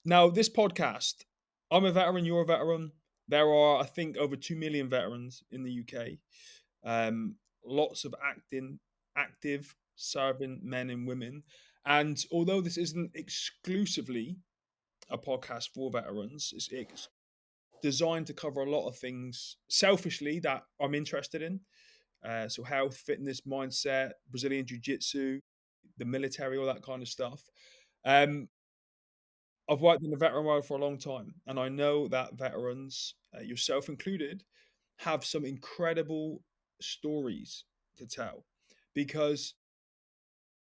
Now, this podcast, I'm a veteran, you're a veteran. There are, I think, over 2 million veterans in the UK. Lots of active serving men and women. And although this isn't exclusively a podcast for veterans, it's designed to cover a lot of things selfishly that I'm interested in. So health, fitness, mindset, Brazilian jiu-jitsu, the military, all that kind of stuff. Um, I've worked in the veteran world for a long time, and I know that veterans, yourself included, have some incredible stories to tell. Because,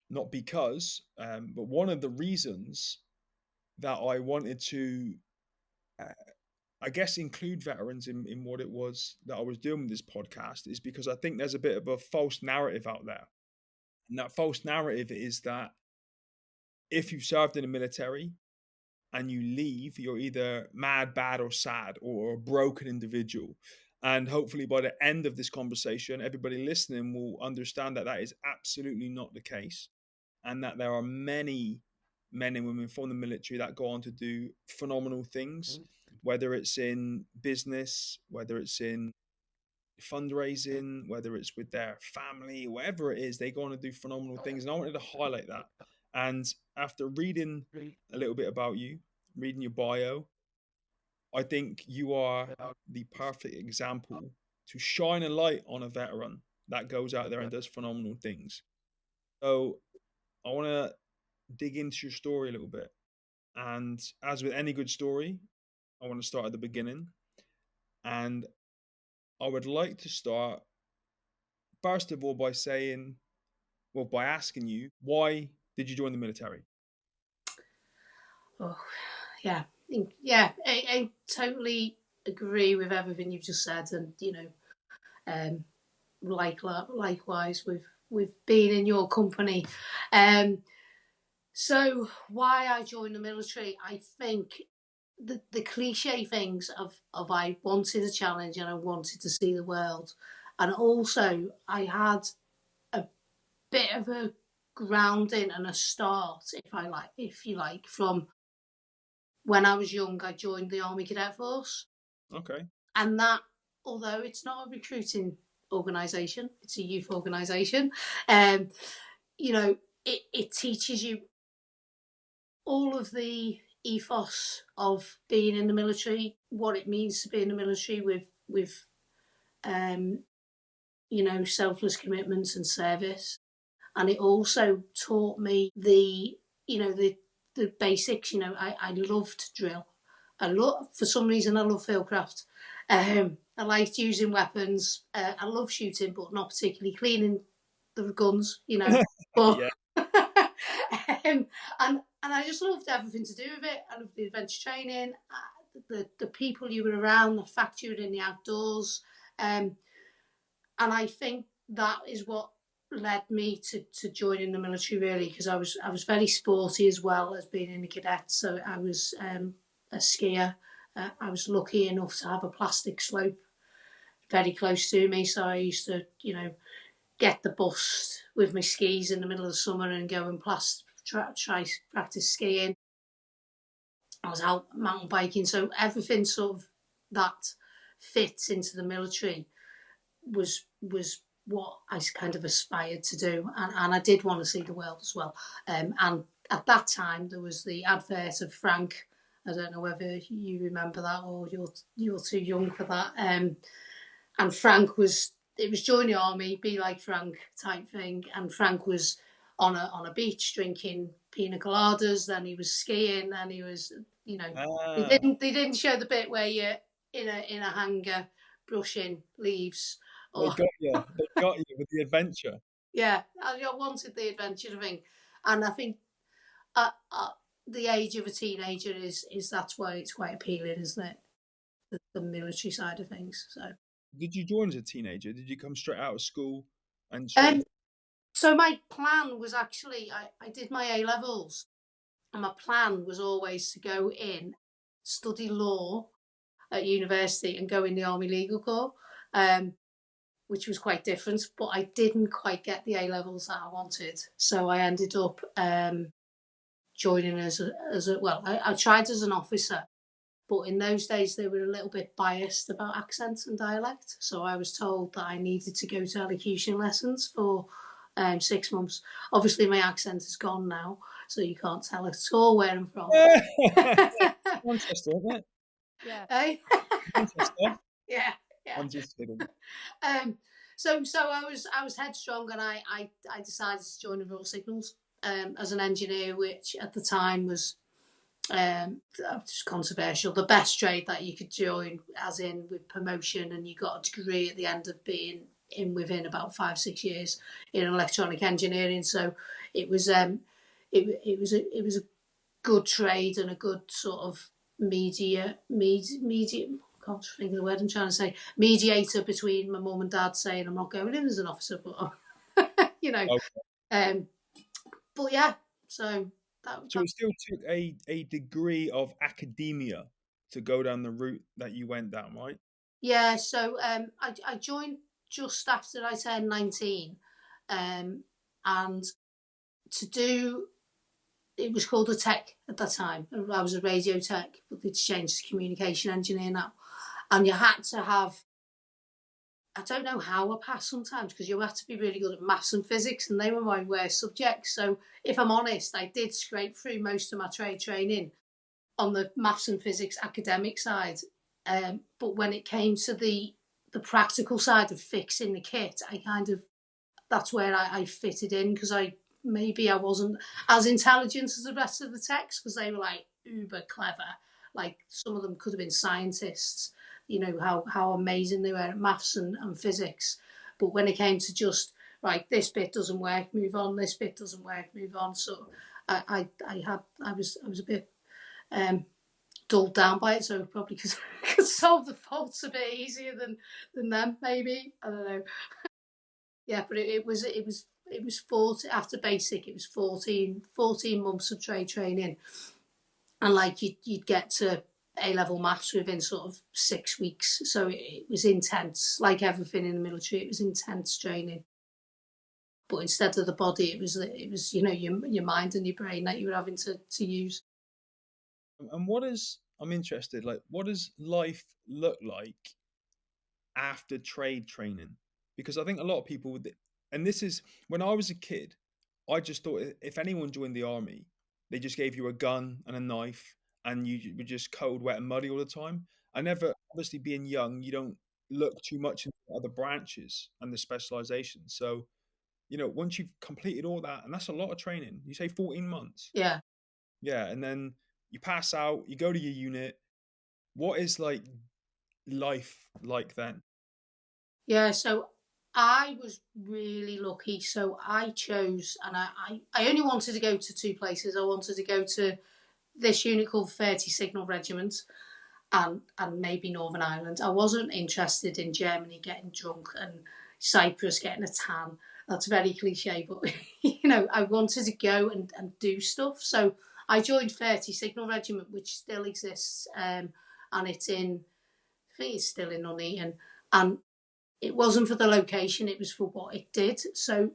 not because, but one of the reasons that I wanted to, uh, I guess, include veterans in what it was that I was doing with this podcast is because I think there's a bit of a false narrative out there. And that false narrative is that if you've served in the military and you leave, you're either mad, bad, or sad, or a broken individual. And hopefully, by the end of this conversation, everybody listening will understand that that is absolutely not the case, and that there are many men and women from the military that go on to do phenomenal things, whether it's in business, whether it's in fundraising, whether it's with their family, whatever it is, they go on to do phenomenal things. And I wanted to highlight that. And after reading a little bit about you, reading your bio, I think you are the perfect example to shine a light on a veteran that goes out there and does phenomenal things. So I want to dig into your story a little bit. And as with any good story, I want to start at the beginning. And I would like to start, first of all, by saying, well, by asking you, why did you join the military? Oh, yeah. Yeah, I totally agree with everything you've just said. And, um, likewise with being in your company. So why I joined the military, I think the cliche things of I wanted a challenge and I wanted to see the world. And also I had a bit of a grounding and a start, if you like, from when I was young. I joined the Army Cadet Force. Okay. And that, although it's not a recruiting organisation, it's a youth organisation, um, it teaches you all of the ethos of being in the military, what it means to be in the military with um, selfless commitments and service. And it also taught me the basics. I loved drill. For some reason, I love fieldcraft. I liked using weapons. I love shooting, but not particularly cleaning the guns. But Yeah. and I just loved everything to do with it. I loved the adventure training, the people you were around, the fact you were in the outdoors, and I think that is what led me to joining the military, really, because I was very sporty as well as being in the cadets. So I was a skier. I was lucky enough to have a plastic slope very close to me, so I used to get the bus with my skis in the middle of the summer and go and try practice skiing. I was out mountain biking, so everything sort of that fits into the military was what I kind of aspired to do, and I did want to see the world as well. And at that time, there was the advert of Frank. I don't know whether you remember that or you're too young for that. And Frank was it was join the army, be like Frank type thing. And Frank was on a beach drinking pina coladas. Then he was skiing. Then he was they Ah, didn't show the bit where you're in a hangar brushing leaves they or got you. They got you with the adventure. yeah. I wanted the adventure thing, and I think at the age of a teenager is that's why it's quite appealing, isn't it? The military side of things. So. Did you join as a teenager? Did you come straight out of school and straight? Um, so my plan was actually I did my A levels, and my plan was always to go in, study law at university, and go in the Army Legal Corps, which was quite different. But I didn't quite get the A levels that I wanted, so I ended up joining as a well, I tried as an officer, but in those days they were a little bit biased about accent and dialect. So I was told that I needed to go to elocution lessons for 6 months. Obviously, my accent is gone now, so you can't tell at all where I'm from. Manchester, isn't it? Yeah. Manchester. Yeah. I'm just kidding. So I was headstrong, and I decided to join the Royal Signals as an engineer, which at the time was just controversial. The best trade that you could join, as in with promotion, and you got a degree at the end of being in within about 5-6 years in electronic engineering. So it was it was a good trade and a good sort of medium. Can't think of the word I'm trying to say. Mediator between my mum and dad saying I'm not going in as an officer, but you know. Okay. But yeah, so So it still took a degree of academia to go down the route that you went down, right? Yeah, so I joined just after I turned 19, and to do, it was called a tech at that time. I was a radio tech, but it's changed to communication engineer now. And you had to have, I don't know how I passed sometimes, because you had to be really good at maths and physics, and they were my worst subjects. So if I'm honest, I did scrape through most of my trade training on the maths and physics academic side. But when it came to the practical side of fixing the kit, that's where I fitted in, because maybe I wasn't as intelligent as the rest of the techs, because they were like uber clever. Like some of them could have been scientists, you know, how amazing they were at maths and physics. But when it came to just, right, this bit doesn't work, move on, this bit doesn't work, move on. So I was a bit dulled down by it, so probably could solve the faults a bit easier than them, maybe. I don't know. Yeah, but it was 40 after basic. It was 14 months of trade training, and like you'd get to A-level maths within sort of 6 weeks. So it was intense, like everything in the military. It was intense training. But instead of the body, it was you know, your mind and your brain that you were having to use. And I'm interested, like, what does life look like after trade training? Because I think a lot of people would, and this is when I was a kid, I just thought if anyone joined the army, they just gave you a gun and a knife and you were just cold, wet, and muddy all the time. I never, obviously being young, you don't look too much into other branches and the specializations. So, you know, once you've completed all that, and that's a lot of training, you say 14 months. Yeah. Yeah. And then you pass out, you go to your unit. What is like life like then? Yeah, so I was really lucky. So I chose, and I only wanted to go to 2 places. I wanted to go to this unit called 30 Signal Regiment, and maybe Northern Ireland. I wasn't interested in Germany getting drunk and Cyprus getting a tan. That's very cliche, but you know, I wanted to go and do stuff. So I joined 30 Signal Regiment, which still exists, and it's in, I think it's still in Nuneaton, and it wasn't for the location, it was for what it did. So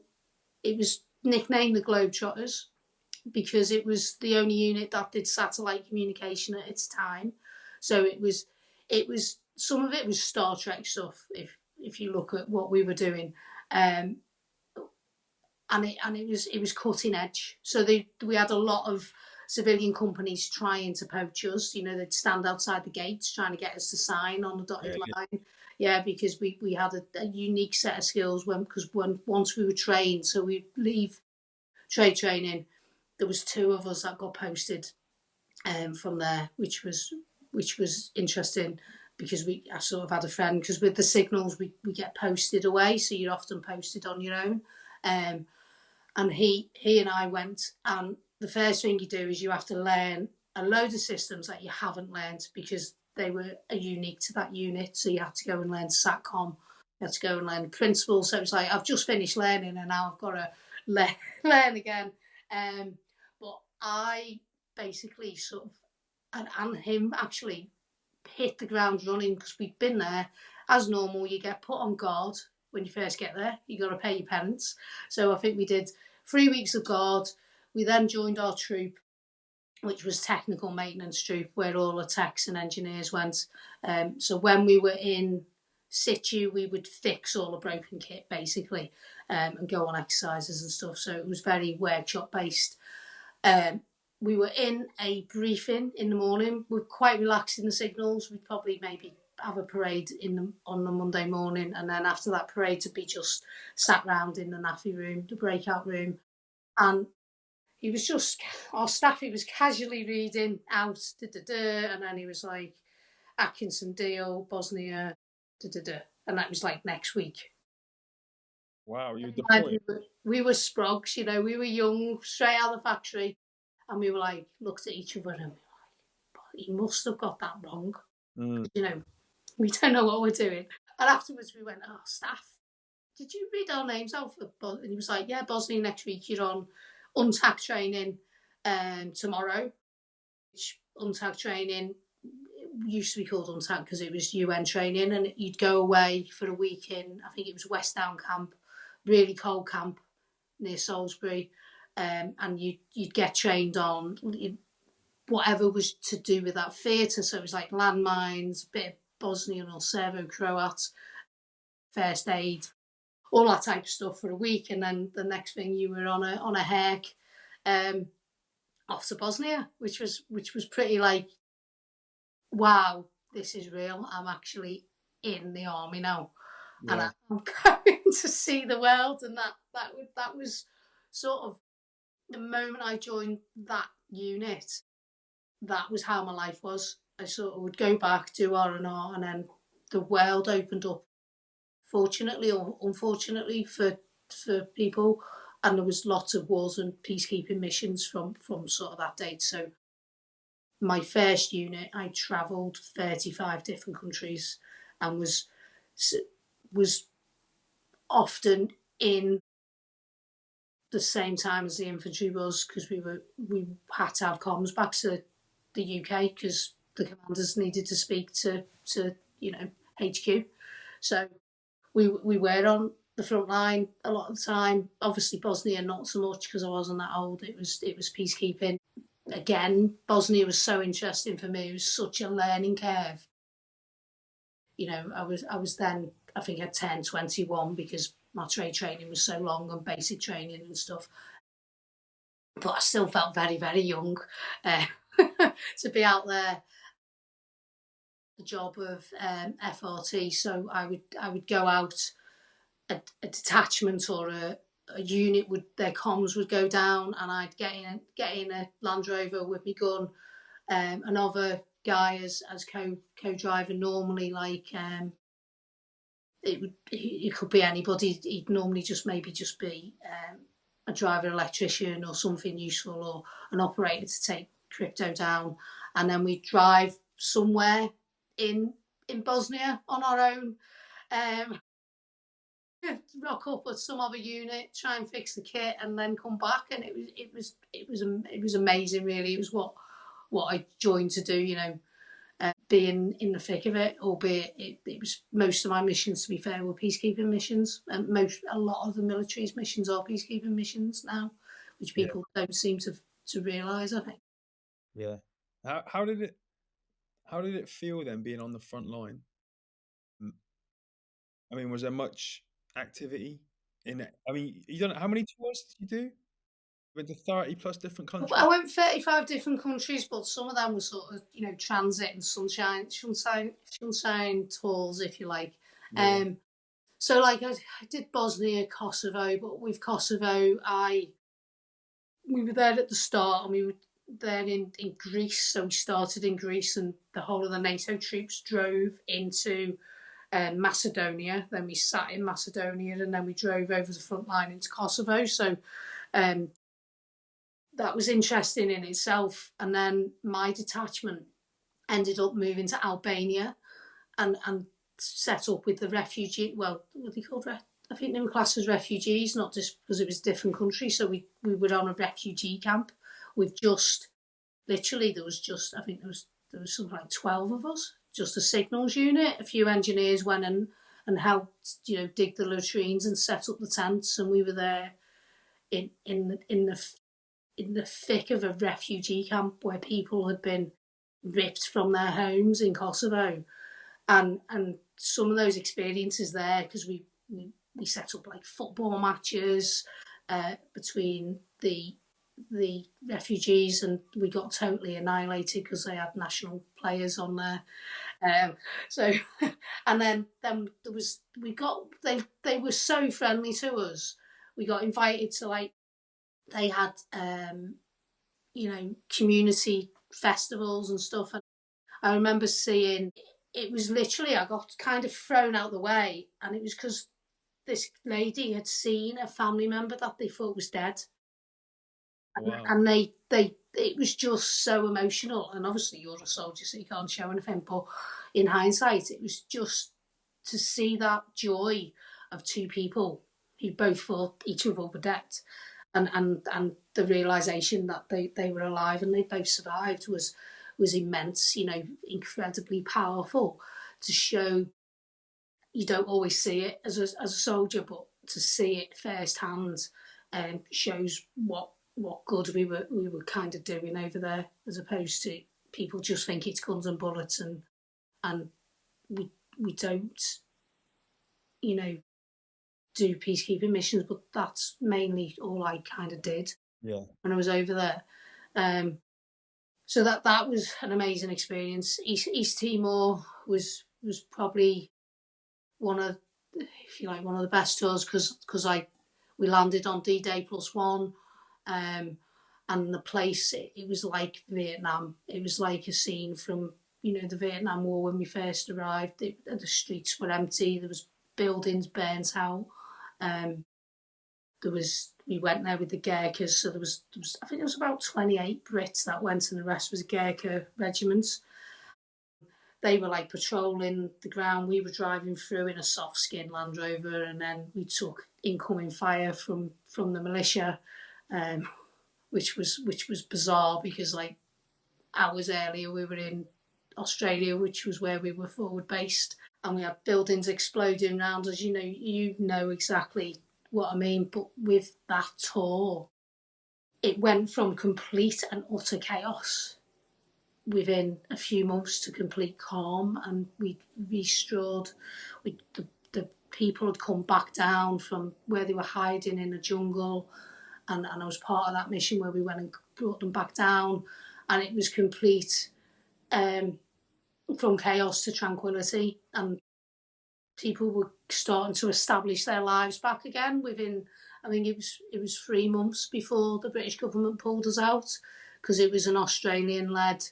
it was nicknamed the Globetrotters because it was the only unit that did satellite communication at its time. So it was some of it was Star Trek stuff, if you look at what we were doing. And it was cutting edge. So we had a lot of civilian companies trying to poach us. You know, they'd stand outside the gates trying to get us to sign on the dotted line. Yeah, because we had a unique set of skills once we were trained, so we'd leave trade training. There was 2 of us that got posted from there, which was interesting, because I sort of had a friend, because with the signals we get posted away, so you're often posted on your own. And he and I went, and the first thing you do is you have to learn a load of systems that you haven't learned, because they were unique to that unit. So you had to go and learn SATCOM, you had to go and learn principles. So it's like, I've just finished learning and now I've got to learn again. But I basically sort of, and him actually hit the ground running, because we'd been there. As normal, you get put on guard when you first get there. You got to pay your penance. So I think we did 3 weeks of guard. We then joined our troop, which was technical maintenance troop, where all the techs and engineers went. So when we were in situ, we would fix all the broken kit basically, and go on exercises and stuff. So it was very workshop based. We were in a briefing in the morning. We're quite relaxed in the signals. We'd probably maybe have a parade on the Monday morning, and then after that parade to be just sat round in the NAFI room, the breakout room. And he was just, our staff, he was casually reading out, and then he was like, Atkinson deal, Bosnia, and that was like next week. Wow, you were And deployed. we were sprogs, you know, we were young, straight out of the factory, and we were like, looked at each other and we were like, he must have got that wrong. You know, we don't know what we're doing. And afterwards we went, oh, staff, did you read our names out for Bosnia? And he was like, yeah, Bosnia next week, you're on UNTAC training tomorrow. Which UNTAC training used to be called UNTAC because it was UN training, and you'd go away for a week in, I think it was West Down camp, really cold camp near Salisbury, and you'd get trained on whatever was to do with that theatre. So it was like landmines, a bit of Bosnian or Serbo-Croat, first aid, all that type of stuff for a week, and then the next thing you were on a hike off to Bosnia, which was pretty like, wow, this is real. I'm actually in the army now, and I'm going to see the world. And that was sort of the moment I joined that unit. That was how my life was. I sort of would go back, do R&R, and then the world opened up. Fortunately or unfortunately for people, and there was lots of wars and peacekeeping missions from sort of that date. So my first unit, I travelled 35 different countries and was often in the same time as the infantry was, because we had to have comms back to the UK because the commanders needed to speak to HQ. So we were on the front line a lot of the time. Obviously Bosnia not so much because I wasn't that old. It was peacekeeping. Again, Bosnia was so interesting for me. It was such a learning curve. You know, I was then, I think I turned 21 because my trade training was so long and basic training and stuff. But I still felt very, very young to be out there. The job of FRT, so I would go out, a detachment or a unit would, their comms would go down, and I'd get in a Land Rover with my gun. Another guy as co-driver, normally like it could be anybody. He'd normally just be a driver, electrician, or something useful, or an operator to take crypto down, and then we'd drive somewhere in Bosnia on our own. Rock up at some other unit, try and fix the kit, and then come back. And it was amazing. Really, it was what I joined to do. You know, being in the thick of it. Albeit it was, most of my missions, to be fair, were peacekeeping missions, and a lot of the military's missions are peacekeeping missions now, which people don't seem to realise, I think. Yeah. How did it feel then being on the front line? I mean, was there much activity in it? I mean, you don't know how many tours did you do? Went to 30 plus different countries. I went 35 different countries, but some of them were sort of, transit and sunshine tours, if you like. Yeah. So like I did Bosnia, Kosovo, but with Kosovo, we were there at the start, and we were there in Greece. So we started in Greece, and the whole of the NATO troops drove into Macedonia. Then we sat in Macedonia, and then we drove over the front line into Kosovo. So that was interesting in itself. And then my detachment ended up moving to Albania and set up with the refugee. Well, what are they called? I think they were classed as refugees, not just because it was a different country. So we were on a refugee camp with just, literally, there was something like 12 of us, just a signals unit. A few engineers went and helped, dig the latrines and set up the tents, and we were there in the in the thick of a refugee camp where people had been ripped from their homes in Kosovo, and some of those experiences there, because we set up like football matches between the refugees, and we got totally annihilated because they had national players on there. So, and then there was we got they were so friendly to us. We got invited to, like, they had community festivals and stuff. And I remember seeing, it was literally, I got kind of thrown out the way, and it was because this lady had seen a family member that they thought was dead, Wow. and they it was just so emotional. And obviously, you're a soldier, so you can't show anything. But in hindsight, it was just to see that joy of two people who both thought each other were dead, and the realization that they were alive and they both survived was immense. Incredibly powerful to show. You don't always see it as a soldier, but to see it firsthand shows what good we were kind of doing over there, as opposed to people just think it's guns and bullets, and we don't, you know, do peacekeeping missions, but that's mainly all I kind of did Yeah. when I was over there. So that was an amazing experience. East Timor was probably one of, if you like, one of the best tours, because we landed on D-Day +1, and the place, it was like Vietnam. It was like a scene from the Vietnam War when we first arrived. The streets were empty. There was buildings burnt out. We went there with the Gurkhas, so there was I think it was about 28 Brits that went, and the rest was Gurkha regiments. They were like patrolling the ground. We were driving through in a soft skin Land Rover, and then we took incoming fire from the militia, which was bizarre, because like hours earlier we were in Australia, which was where we were forward based, and we had buildings exploding around us. You know exactly what I mean. But with that tour, it went from complete and utter chaos within a few months to complete calm, and we restored. The people had come back down from where they were hiding in the jungle, and I was part of that mission where we went and brought them back down, and it was complete, from chaos to tranquility, and people were starting to establish their lives back again within. I think it was 3 months before the British government pulled us out, because it was an Australian-led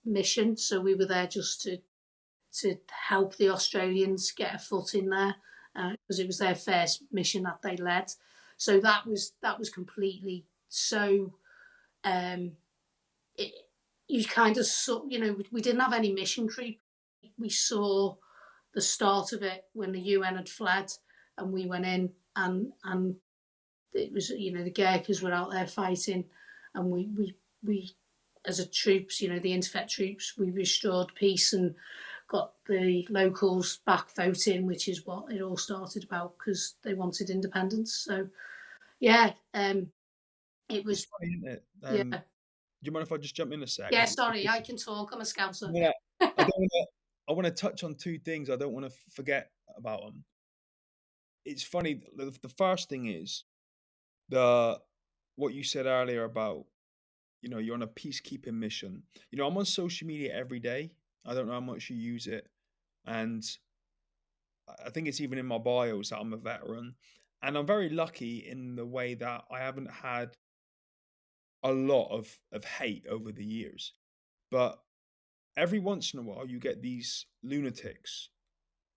mission. So we were there just to help the Australians get a foot in there, because it was their first mission that they led. So that was completely so. It, you kind of saw, we didn't have any mission creep. We saw the start of it when the UN had fled, and we went in, and it was, the Gurkhas were out there fighting, and we as a troops, the interfet troops, we restored peace and got the locals back voting, which is what it all started about, because they wanted independence. So yeah, it It's was. funny, isn't it? Yeah. Do you mind if I just jump in a sec? Yeah, sorry, I can talk. I'm a scouser. Yeah, I don't wanna I wanna touch on 2 things. I don't wanna forget about them. It's funny, the first thing is the what you said earlier about, you're on a peacekeeping mission. I'm on social media every day. I don't know how much you use it, and I think it's even in my bios that I'm a veteran, and I'm very lucky in the way that I haven't had a lot of hate over the years. But every once in a while, you get these lunatics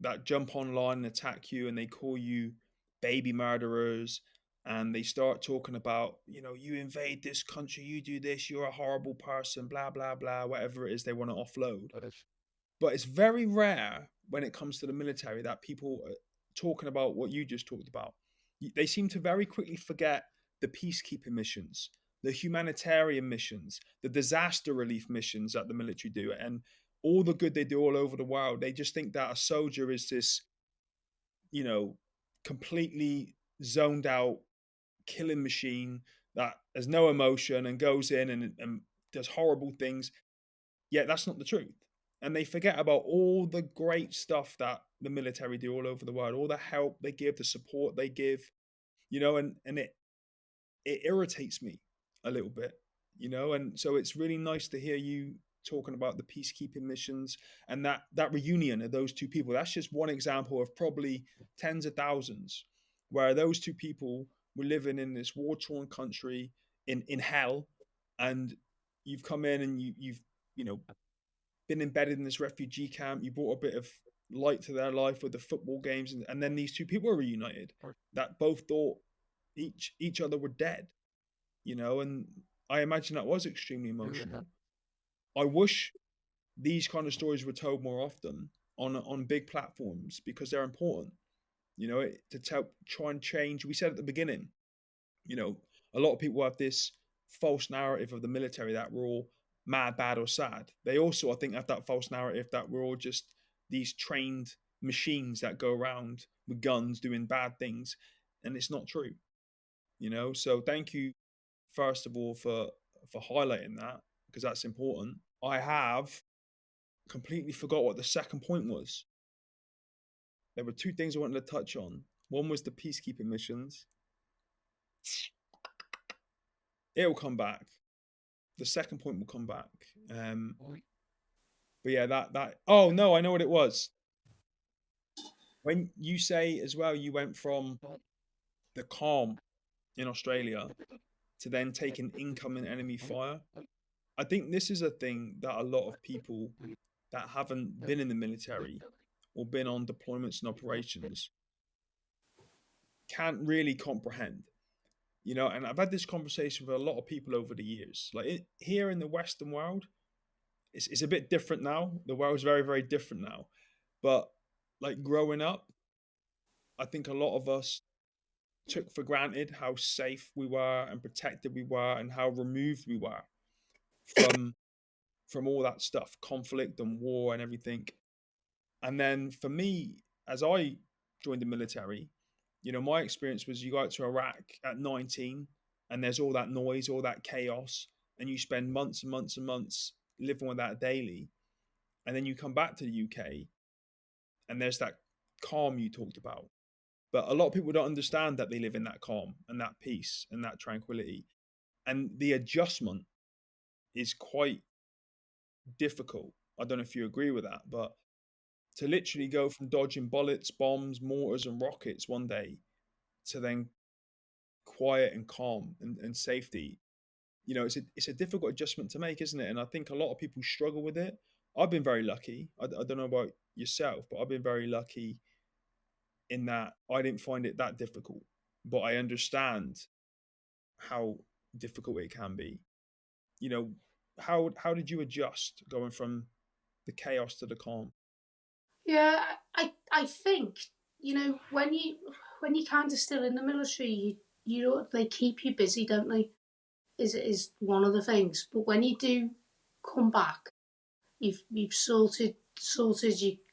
that jump online and attack you, and they call you baby murderers, and they start talking about, you invade this country, you do this, you're a horrible person, blah blah blah, whatever it is they want to offload. But it's very rare when it comes to the military that people are talking about what you just talked about. They seem to very quickly forget the peacekeeping missions, the humanitarian missions, the disaster relief missions that the military do, and all the good they do all over the world. They just think that a soldier is this, you know, completely zoned out killing machine that has no emotion and goes in and does horrible things. Yet that's not the truth. And they forget about all the great stuff that the military do all over the world, all the help they give, the support they give, and it irritates me a little bit, and so it's really nice to hear you talking about the peacekeeping missions and that reunion of those two people. That's just one example of probably tens of thousands where those two people were living in this war-torn country in hell, and you've come in and you've you know been embedded in this refugee camp. You brought a bit of light to their life with the football games, and then these two people were reunited that both thought each other were dead, and I imagine that was extremely emotional. I wish these kind of stories were told more often on big platforms because they're important, to try and change. We said at the beginning, a lot of people have this false narrative of the military that we're all mad, bad, or sad. They also, I think, have that false narrative that we're all just these trained machines that go around with guns doing bad things, and it's not true. So thank you first of all for highlighting that because that's important. I have completely forgot what the second point was. There were two things I wanted to touch on. One was the peacekeeping missions. It'll come back. The second point will come back. But yeah, that. Oh no, I know what it was. When you say as well, you went from the calm in Australia to then taking incoming enemy fire. I think this is a thing that a lot of people that haven't been in the military or been on deployments and operations can't really comprehend. And I've had this conversation with a lot of people over the years. Like here in the Western world, it's a bit different now. The world's very, very different now. But like growing up, I think a lot of us took for granted how safe we were and protected we were and how removed we were from all that stuff, conflict and war and everything. And then for me, as I joined the military, my experience was you go out to Iraq at 19 and there's all that noise, all that chaos, and you spend months and months and months living with that daily. And then you come back to the UK and there's that calm you talked about. But a lot of people don't understand that they live in that calm and that peace and that tranquility. And the adjustment is quite difficult. I don't know if you agree with that, but to literally go from dodging bullets, bombs, mortars, and rockets one day to then quiet and calm and safety, it's a difficult adjustment to make, isn't it? And I think a lot of people struggle with it. I've been very lucky. I don't know about yourself, but I've been very lucky in that I didn't find it that difficult. But I understand how difficult it can be. How did you adjust going from the chaos to the calm? Yeah, I think when you kind of still in the military, they keep you busy, don't they? Is one of the things. But when you do come back, you've sorted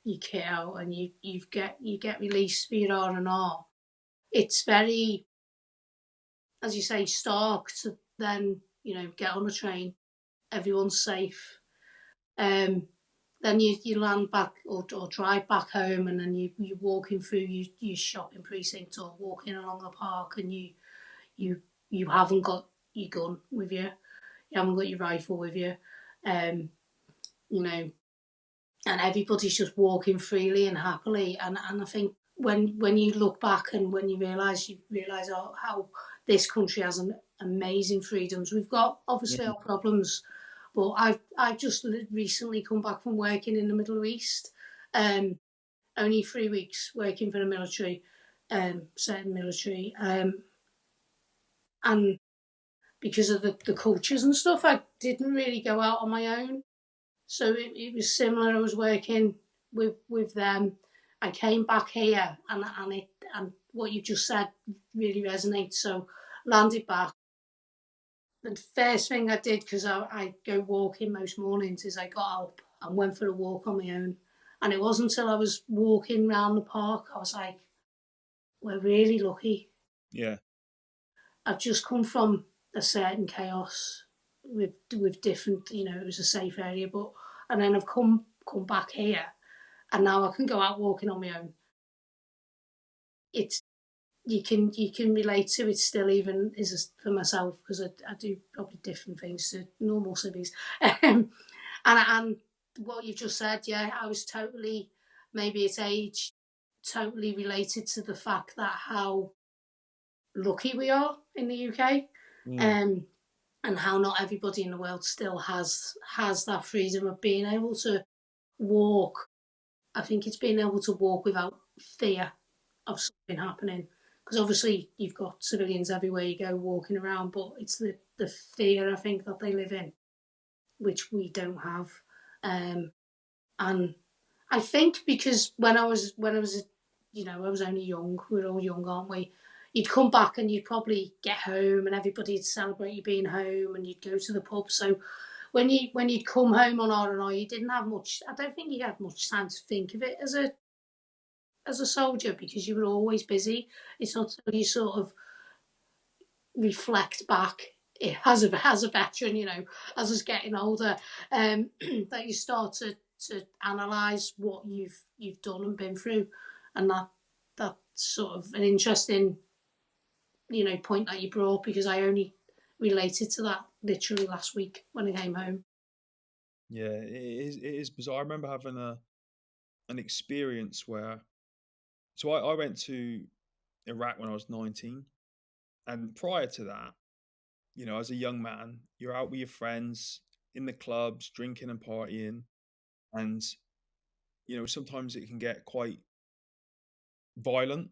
your kit out and you get released for your R&R. It's very, as you say, stark to then get on a train, everyone's safe. Then you land back or drive back home, and then you're walking through your shopping precinct or walking along the park, and you haven't got your gun with you, you haven't got your rifle with you, and everybody's just walking freely and happily. And I think when you look back and when you realise how this country has an amazing freedoms. We've got obviously our problems. But I've just recently come back from working in the Middle East. Only 3 weeks working for the military, certain military. And because of the cultures and stuff, I didn't really go out on my own. So it was similar. I was working with them. I came back here, and what you just said really resonates. So landed back. The first thing I did, because I go walking most mornings, is I got up and went for a walk on my own. And it wasn't until I was walking around the park, I was like, we're really lucky. Yeah. I've just come from a certain chaos with different, it was a safe area, but and then I've come back here, and now I can go out walking on my own. It's you can relate to it still, even as for myself, because I do probably different things to normal civvies. And what you've just said, yeah, I was totally, maybe it's age, totally related to the fact that how lucky we are in the UK, Mm. um, and how not everybody in the world still has that freedom of being able to walk. I think it's being able to walk without fear of something happening. Because obviously you've got civilians everywhere you go walking around, but it's the fear, I think, that they live in, which we don't have. And I think because when I was I was only young. We're all young, aren't we? You'd come back and you'd probably get home, and everybody'd celebrate you being home, and you'd go to the pub. So when you'd come home on R&R, you didn't have much. I don't think you had much time to think of it as a soldier, because you were always busy. It's not until you sort of reflect back, as a veteran, as us getting older, that you start to analyse what you've done and been through, and that's sort of an interesting point that you brought, because I only related to that literally last week when I came home. Yeah, it is bizarre. I remember having an experience where, so I went to Iraq when I was 19, and prior to that, as a young man, you're out with your friends in the clubs, drinking and partying, and sometimes it can get quite violent.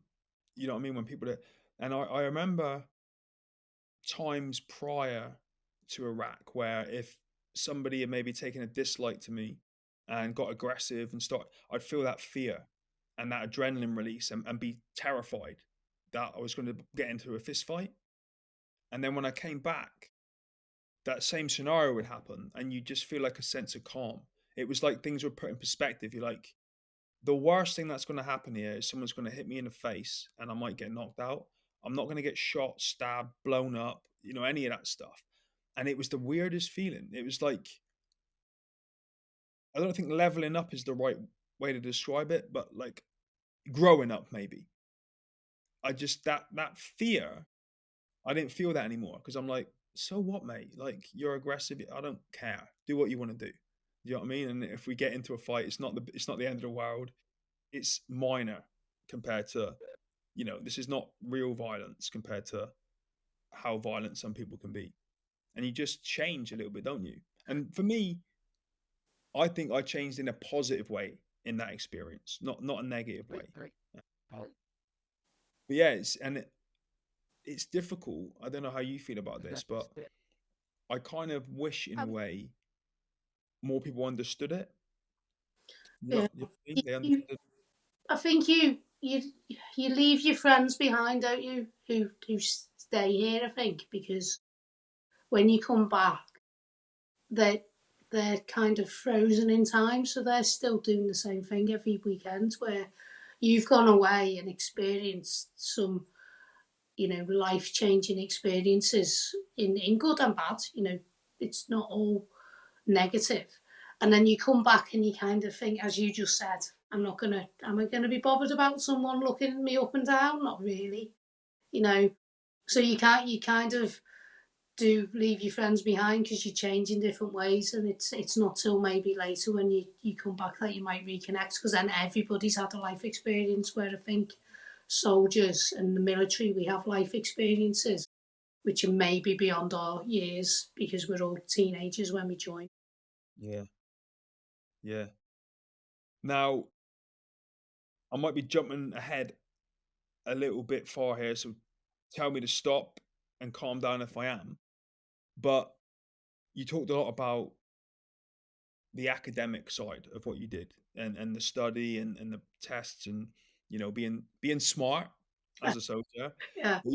You know what I mean? When people are, and I remember times prior to Iraq where if somebody had maybe taken a dislike to me and got aggressive and I'd feel that fear and that adrenaline release and be terrified that I was going to get into a fist fight. And then when I came back, that same scenario would happen and you just feel like a sense of calm. It was like things were put in perspective. You're like, the worst thing that's going to happen here is someone's going to hit me in the face and I might get knocked out. I'm not going to get shot, stabbed, blown up, any of that stuff. And it was the weirdest feeling. It was like, I don't think leveling up is the right way to describe it, but like growing up, maybe. I just, that fear, I didn't feel that anymore because I'm like, so what, mate? Like, you're aggressive. I don't care. Do what you want to do. You know what I mean? And if we get into a fight, it's not the end of the world. It's minor compared to, this is not real violence compared to how violent some people can be. And you just change a little bit, don't you? And for me, I think I changed in a positive way in that experience, not a negative way. But yeah, it's difficult. I don't know how you feel about this, but I kind of wish in a way more people understood it. Yeah. You know what I mean? They You, understood. I think you leave your friends behind, don't you? Who stay here, I think, because when you come back, they they're kind of frozen in time, so they're still doing the same thing every weekend. Where you've gone away and experienced some, life changing experiences in good and bad. It's not all negative. And then you come back and you kind of think, as you just said, am I gonna be bothered about someone looking me up and down? Not really, you know. So you kind of do leave your friends behind because you change in different ways, and it's not till maybe later when you come back that you might reconnect, because then everybody's had a life experience. Where I think soldiers and the military, we have life experiences which are maybe beyond our years because we're all teenagers when we join. Yeah, yeah. Now, I might be jumping ahead a little bit far here, so tell me to stop and calm down if I am. But you talked a lot about the academic side of what you did and the study and the tests and being smart as a soldier. Yeah, But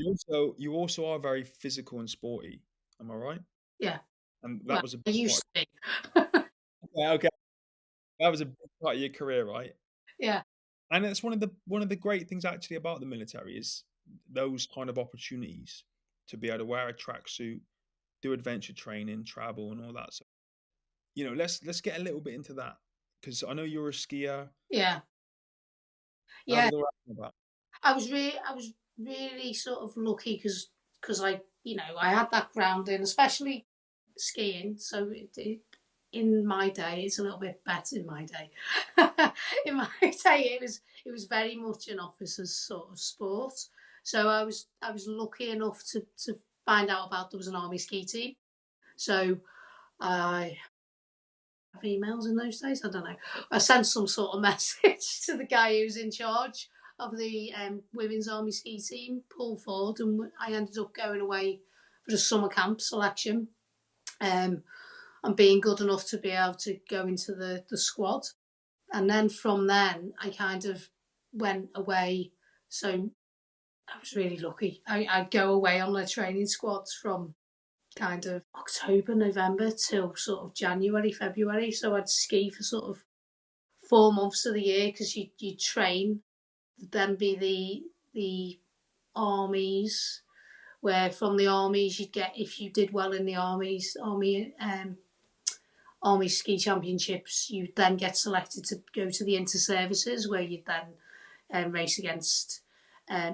you also are very physical and sporty. Am I right? yeah. And that Well, was a I big part. used to be. Yeah, okay. That was a big part of your career, right? Yeah, And it's one of the great things actually about the military is those kind of opportunities to be able to wear a tracksuit, do adventure training, travel, and all that. So, let's get a little bit into that, because I know you're a skier. Yeah. How Yeah. did all that come about? I was really sort of lucky because I had that grounding, especially skiing. So in my day, it's a little bit better in my day. In my day, it was very much an officer's sort of sport. So I was lucky enough to find out about there was an army ski team. So I have emails in those days. I don't know. I sent some sort of message to the guy who's in charge of the women's army ski team, Paul Ford, and I ended up going away for the summer camp selection. And being good enough to be able to go into the squad. And then from then, I kind of went away. So I was really lucky. I'd go away on the training squads from kind of October, November till sort of January, February. So I'd ski for sort of 4 months of the year because you train. Then be the armies, where from the armies you'd get, if you did well in the army ski championships, you then get selected to go to the inter-services, where you'd then race against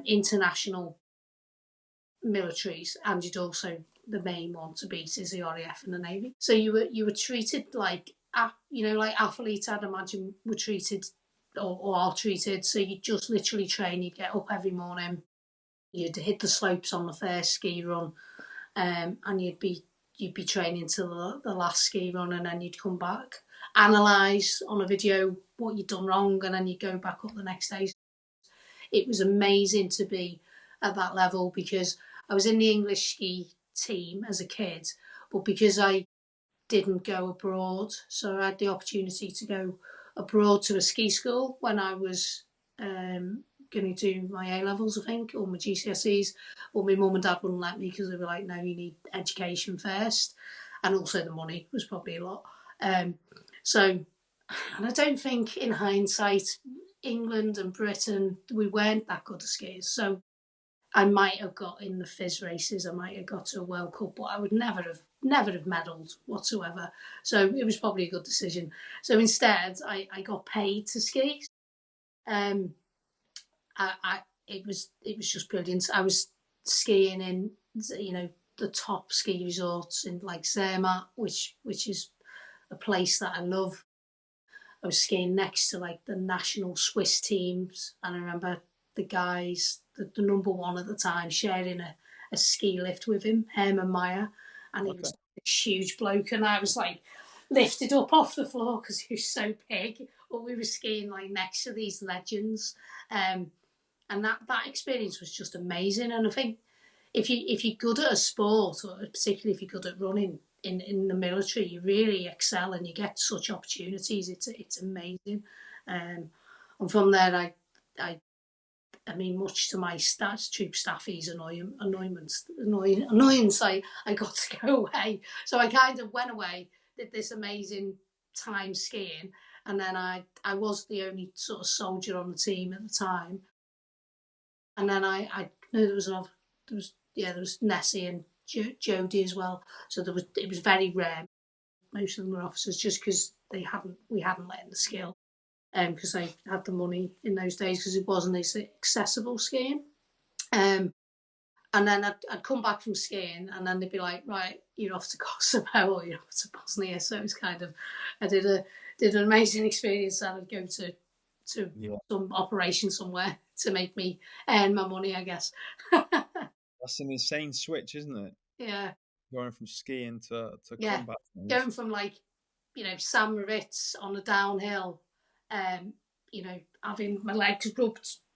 international militaries, and you'd also, the main one to beat is the RAF and the Navy. So you were treated like athletes, I'd imagine, were treated or are treated. So you just literally train. You'd get up every morning, you'd hit the slopes on the first ski run, and you'd be training till the last ski run, and then you'd come back, analyse on a video what you'd done wrong, and then you'd go back up the next day. It was amazing to be at that level, because I was in the English ski team as a kid, but because I didn't go abroad, so I had the opportunity to go abroad to a ski school when I was going to do my A-levels, I think, or my GCSEs. Well, my mum and dad wouldn't let me because they were like, no, you need education first. And also the money was probably a lot. And I don't think, in hindsight, England and Britain, we weren't that good at skiers. So I might have got in the fizz races, I might have got to a World Cup, but I would never have medalled whatsoever. So it was probably a good decision. So instead, I got paid to ski. It was just brilliant. I was skiing in the top ski resorts in like Zermatt, which is a place that I love. I was skiing next to like the national Swiss teams, and I remember the guys, the number one at the time, sharing a ski lift with him, Herman Meyer, and he was a huge bloke, and I was like lifted up off the floor because he was so big. But we were skiing like next to these legends, and that experience was just amazing. And I think if you're good at a sport, or particularly if you're good at running in the military, you really excel and you get such opportunities. It's amazing. And from there, I mean, much to my troop staffy's annoyance, I got to go away. So I kind of went away, did this amazing time skiing, and then I was the only sort of soldier on the team at the time. And then I know there was Nessie and Jodie as well. So it was very rare. Most of them were officers, just because we hadn't learned the skill. Because I had the money in those days, because it wasn't as accessible skiing. And then I'd come back from skiing, and then they'd be like, right, you're off to Kosovo or you're off to Bosnia. So it was kind of, I did an amazing experience, and I'd go to some operation somewhere to make me earn my money, I guess. That's an insane switch, isn't it? Yeah. Going from skiing to combat. Going from Sam Ritz on a downhill, having my legs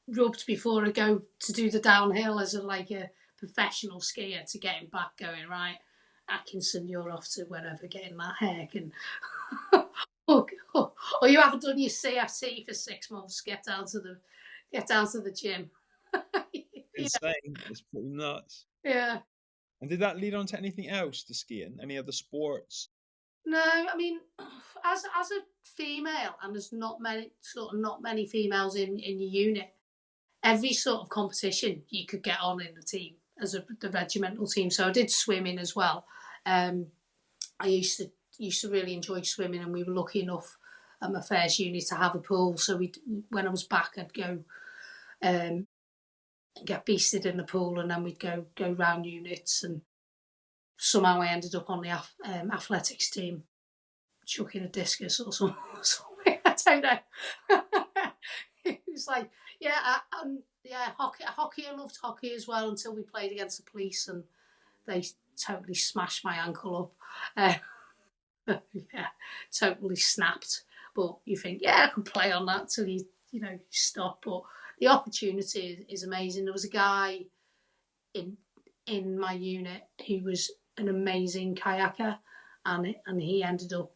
rubbed before I go to do the downhill as a professional skier, to getting back going, right, Atkinson, you're off to wherever, getting that haircut. Or you haven't done your CFC for 6 months, get down to the gym. Insane. It's pretty nuts. Yeah. And did that lead on to anything else, to skiing? Any other sports? No, I mean, as a female, and there's not many females in your unit, every sort of competition you could get on in the team, as the regimental team. So I did swimming as well. I used to really enjoy swimming, and we were lucky enough at my first unit to have a pool. So when I was back, I'd go get beasted in the pool, and then we'd go round units. And somehow I ended up on the athletics team, chucking a discus or something. I don't know. It was like, hockey. I loved hockey as well until we played against the police, and they totally smashed my ankle up. Yeah, totally snapped. But you think, I can play on that till you stop. But the opportunity is amazing. There was a guy in my unit who was an amazing kayaker, and he ended up,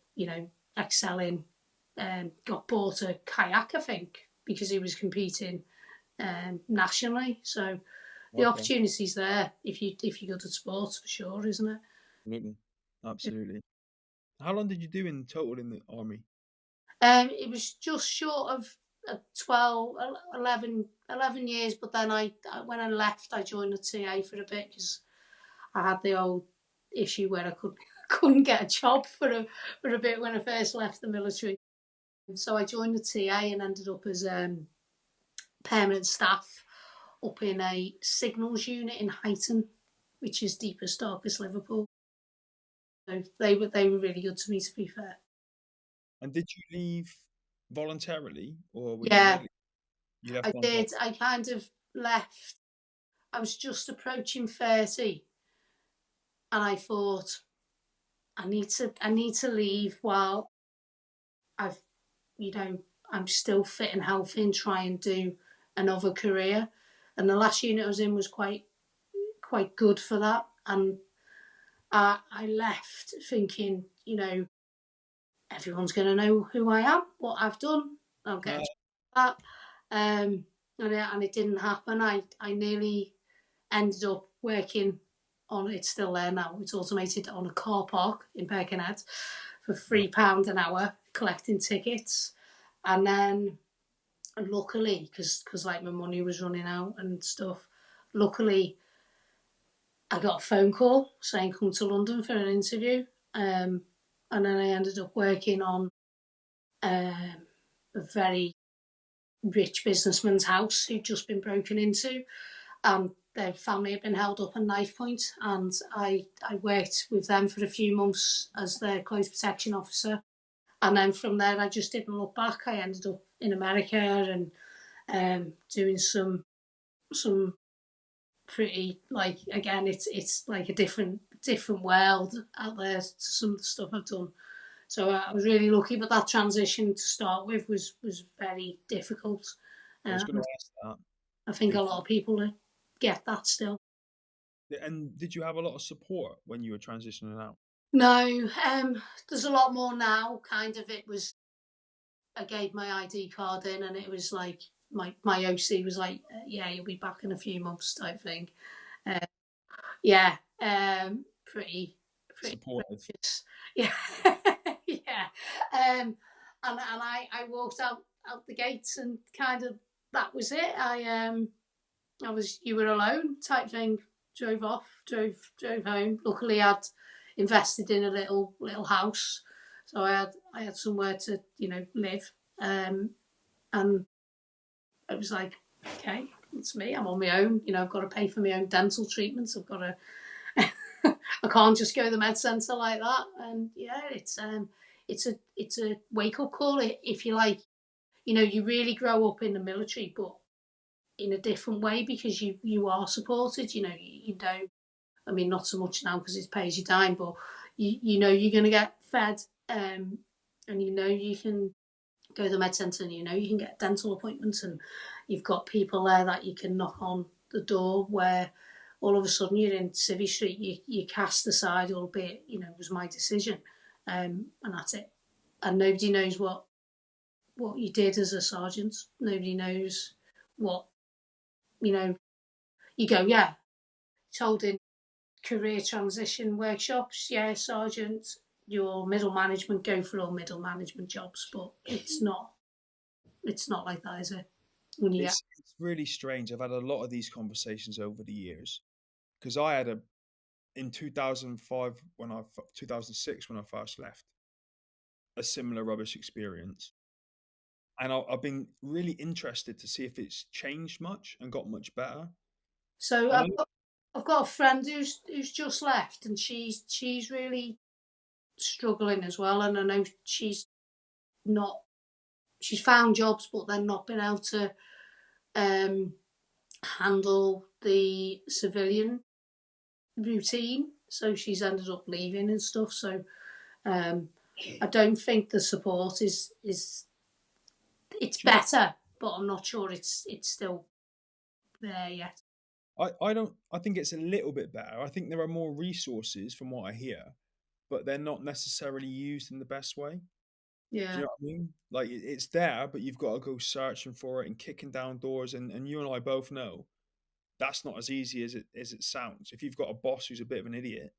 excelling. Got bought a kayak, I think, because he was competing nationally. So the opportunity's there if you're good at sports, for sure, isn't it? Absolutely. How long did you do in total in the army? It was just short of 12, 11 years, but then when I left, I joined the TA for a bit because I had the old issue where I couldn't get a job for a bit when I first left the military. So I joined the TA and ended up as permanent staff up in a signals unit in Huyton, which is deepest, darkest Liverpool. So they were really good to me, to be fair. And did you leave voluntarily, or were you left? I did. I kind of left. I was just approaching 30, and I thought, I need to leave while I've, I'm still fit and healthy, and try and do another career. And the last unit I was in was quite good for that. And I left thinking, everyone's going to know who I am, what I've done. I'll get that. And it didn't happen. I nearly ended up working on, it's still there now, it's automated, on a car park in Birkenhead for £3 an hour collecting tickets. And then luckily, because like my money was running out and stuff, luckily I got a phone call saying come to London for an interview. And then I ended up working on a very rich businessman's house who'd just been broken into, and their family had been held up at knife point, and I worked with them for a few months as their close protection officer. And then from there, I just didn't look back. I ended up in America and doing some pretty, like, again, it's like a different world out there to some of the stuff I've done. So I was really lucky, but that transition to start with was very difficult. I was going to ask that. I think a lot of people get that still. And did you have a lot of support when you were transitioning out? No, there's a lot more now. Kind of, it was, I gave my ID card in, and it was like my OC was like, you'll be back in a few months type thing. Pretty supportive. Gracious. Yeah, yeah. And I walked out the gates, and kind of that was it. I was, you were alone type thing. Drove home. Luckily, I'd invested in a little house, so I had somewhere to live. And it was like, okay, it's me. I'm on my own. I've got to pay for my own dental treatments. I've got to. I can't just go to the med centre like that. And it's a wake up call, if you like. You really grow up in the military, but in a different way, because you are supported. You don't. I mean, not so much now because it pays your dime, but you're going to get fed, and you can go to the med centre, and you can get dental appointments, and you've got people there that you can knock on the door, where all of a sudden you're in Civvy Street, you cast aside, albeit, it was my decision, and that's it. And nobody knows what you did as a sergeant. Nobody knows what, you go, told in career transition workshops, sergeant, your middle management, go for all middle management jobs, but it's not like that, is it? It's really strange. I've had a lot of these conversations over the years, because I had in 2005 2006 when I first left, a similar rubbish experience. And I've been really interested to see if it's changed much and got much better. So And I've I got I've got a friend who's just left, and she's really struggling as well. And I know not she's found jobs, but then not been able to um, handle the civilian routine. So she's ended up leaving and stuff. So um, I don't think the support is it's do you know, better, but I'm not sure it's still there yet. I don't I think it's a little bit better. I think there are more resources from what I hear, but they're not necessarily used in the best way. Do you Yeah, know what I mean? Like it's there, but you've got to go searching for it and kicking down doors. And you and I both know that's not as easy as it sounds. If you've got a boss who's a bit of an idiot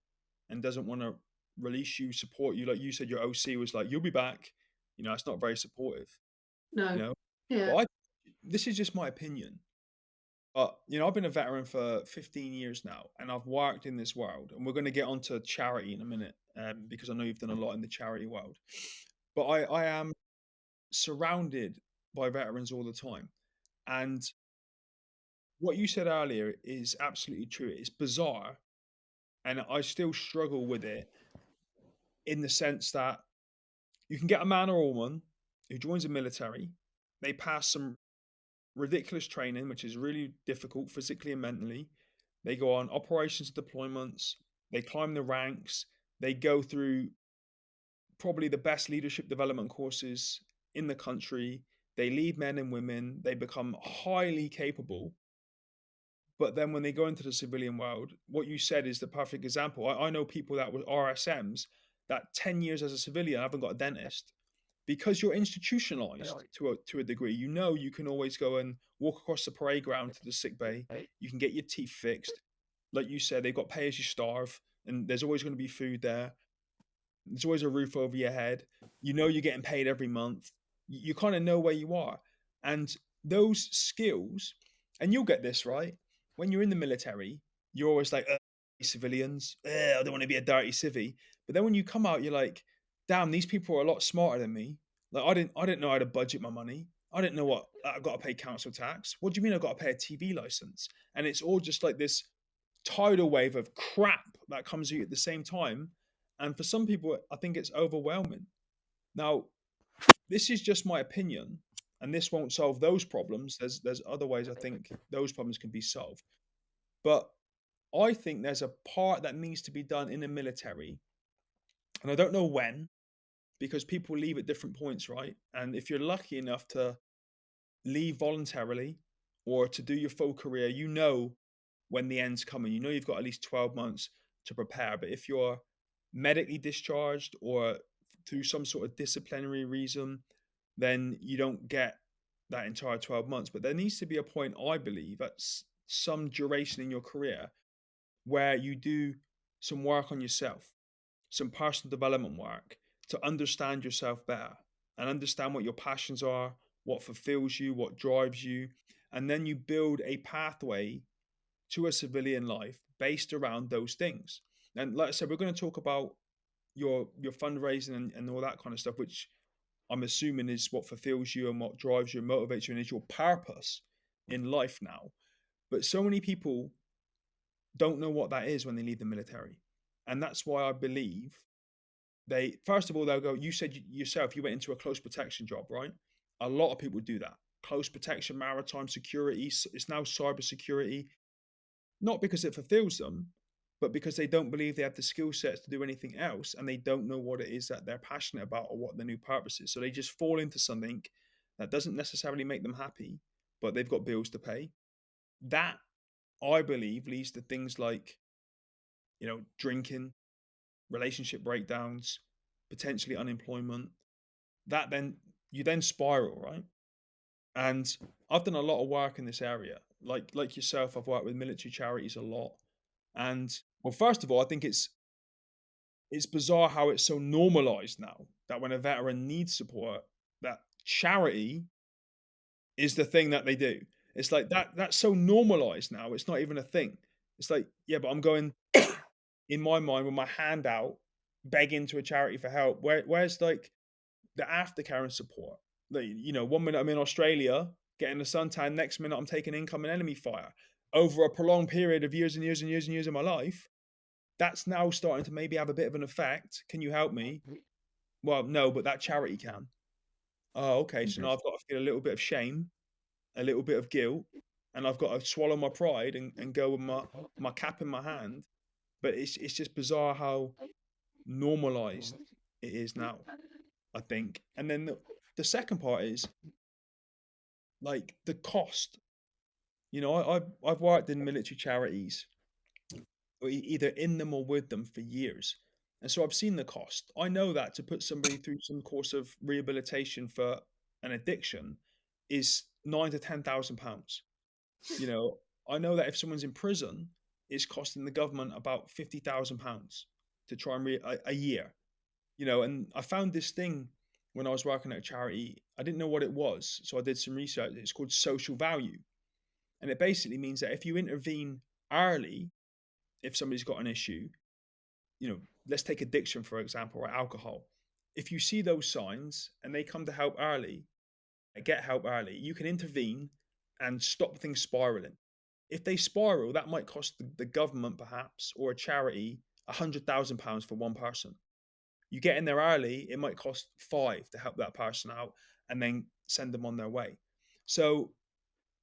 and doesn't want to release you, support you, like you said, your OC was like, "You'll be back." It's not very supportive. You no, know, but yeah, this is just my opinion. But I've been a veteran for 15 years now, and I've worked in this world. And we're going to get onto charity in a minute, because I know you've done a lot in the charity world. But I am surrounded by veterans all the time. And what you said earlier is absolutely true. It's bizarre, and I still struggle with it in the sense that you can get a man or a woman who joins the military, they pass some ridiculous training, which is really difficult physically and mentally. They go on operations deployments, they climb the ranks, they go through probably the best leadership development courses in the country. They lead men and women, they become highly capable. But then when they go into the civilian world, what you said is the perfect example. I know people that were RSMs that 10 years as a civilian haven't got a dentist because you're institutionalized to a degree. You can always go and walk across the parade ground to the sick bay. You can get your teeth fixed. Like you said, they've got pay as you starve, and there's always going to be food there. There's always a roof over your head. You're getting paid every month. You kind of know where you are. And those skills, and you'll get this right. When you're in the military, you're always like, civilians, I don't want to be a dirty civvy. But then when you come out, you're like, damn, these people are a lot smarter than me. Like I didn't know how to budget my money. I didn't know what I got to pay council tax. What do you mean I got to pay a TV license? And it's all just like this tidal wave of crap that comes at you at the same time. And for some people, I think it's overwhelming. Now, this is just my opinion, and this won't solve those problems. There's other ways I think those problems can be solved. But I think there's a part that needs to be done in the military, and I don't know when, because people leave at different points, right? And if you're lucky enough to leave voluntarily or to do your full career, when the end's coming. You've got at least 12 months to prepare. But if you're medically discharged or through some sort of disciplinary reason, then you don't get that entire 12 months. But there needs to be a point, I believe, at some duration in your career where you do some work on yourself, some personal development work to understand yourself better and understand what your passions are, what fulfills you, what drives you. And then you build a pathway to a civilian life based around those things. And like I said, we're going to talk about your fundraising and all that kind of stuff, which I'm assuming is what fulfills you and what drives you and motivates you and is your purpose in life now. But so many people don't know what that is when they leave the military. And that's why I believe first of all, they'll go, you said yourself, you went into a close protection job, right? A lot of people do that. Close protection, maritime security, it's now cyber security, not because it fulfills them, but because they don't believe they have the skill sets to do anything else and they don't know what it is that they're passionate about or what their new purpose is. So they just fall into something that doesn't necessarily make them happy, but they've got bills to pay. That, I believe, leads to things like, drinking, relationship breakdowns, potentially unemployment. That then, you then spiral, right? And I've done a lot of work in this area. Like yourself, I've worked with military charities a lot. And well, first of all, I think it's bizarre how it's so normalized now that when a veteran needs support, that charity is the thing that they do. It's like that's so normalized now. It's not even a thing. It's like, yeah, but I'm going. in my mind with my hand out, begging to a charity for help. Where's like the aftercare and support? Like, you know, 1 minute I'm in Australia getting a suntan, next minute I'm taking incoming enemy fire over a prolonged period of years and years and years and years of my life. That's now starting to maybe have a bit of an effect. Can you help me? Well, no, but that charity can. Oh, okay. So now I've got to feel a little bit of shame, a little bit of guilt, and I've got to swallow my pride and go with my cap in my hand. But it's just bizarre how normalized it is now, I think. And then the second part is like the cost. You know, I've worked in military charities, or either in them or with them for years. And so I've seen the cost. I know that to put somebody through some course of rehabilitation for an addiction is £9,000 to £10,000. You know, I know that if someone's in prison, it's costing the government about £50,000 to try and a year. You know, and I found this thing when I was working at a charity. I didn't know what it was, so I did some research. It's called social value, and it basically means that if you intervene early, if somebody's got an issue, you know, let's take addiction for example, or alcohol. If you see those signs and they come to help early, get help early, you can intervene and stop things spiraling. If they spiral, that might cost the government perhaps or a charity £100,000 for one person. You get in there early, it might cost five to help that person out and then send them on their way. So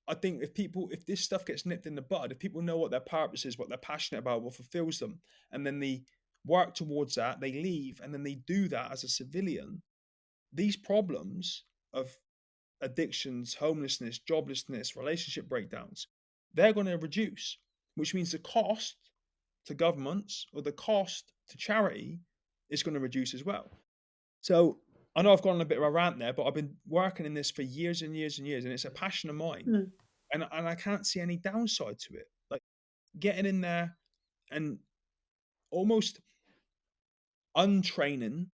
I think if this stuff gets nipped in the bud, if people know what their purpose is, what they're passionate about, what fulfills them, and then they work towards that, they leave, and then they do that as a civilian, these problems of addictions, homelessness, joblessness, relationship breakdowns, they're going to reduce, which means the cost to governments or the cost to charity is going to reduce as well. So I know I've gone on a bit of a rant there, but I've been working in this for years and years and years, and it's a passion of mine. Mm. And I can't see any downside to it. Like getting in there and almost untraining.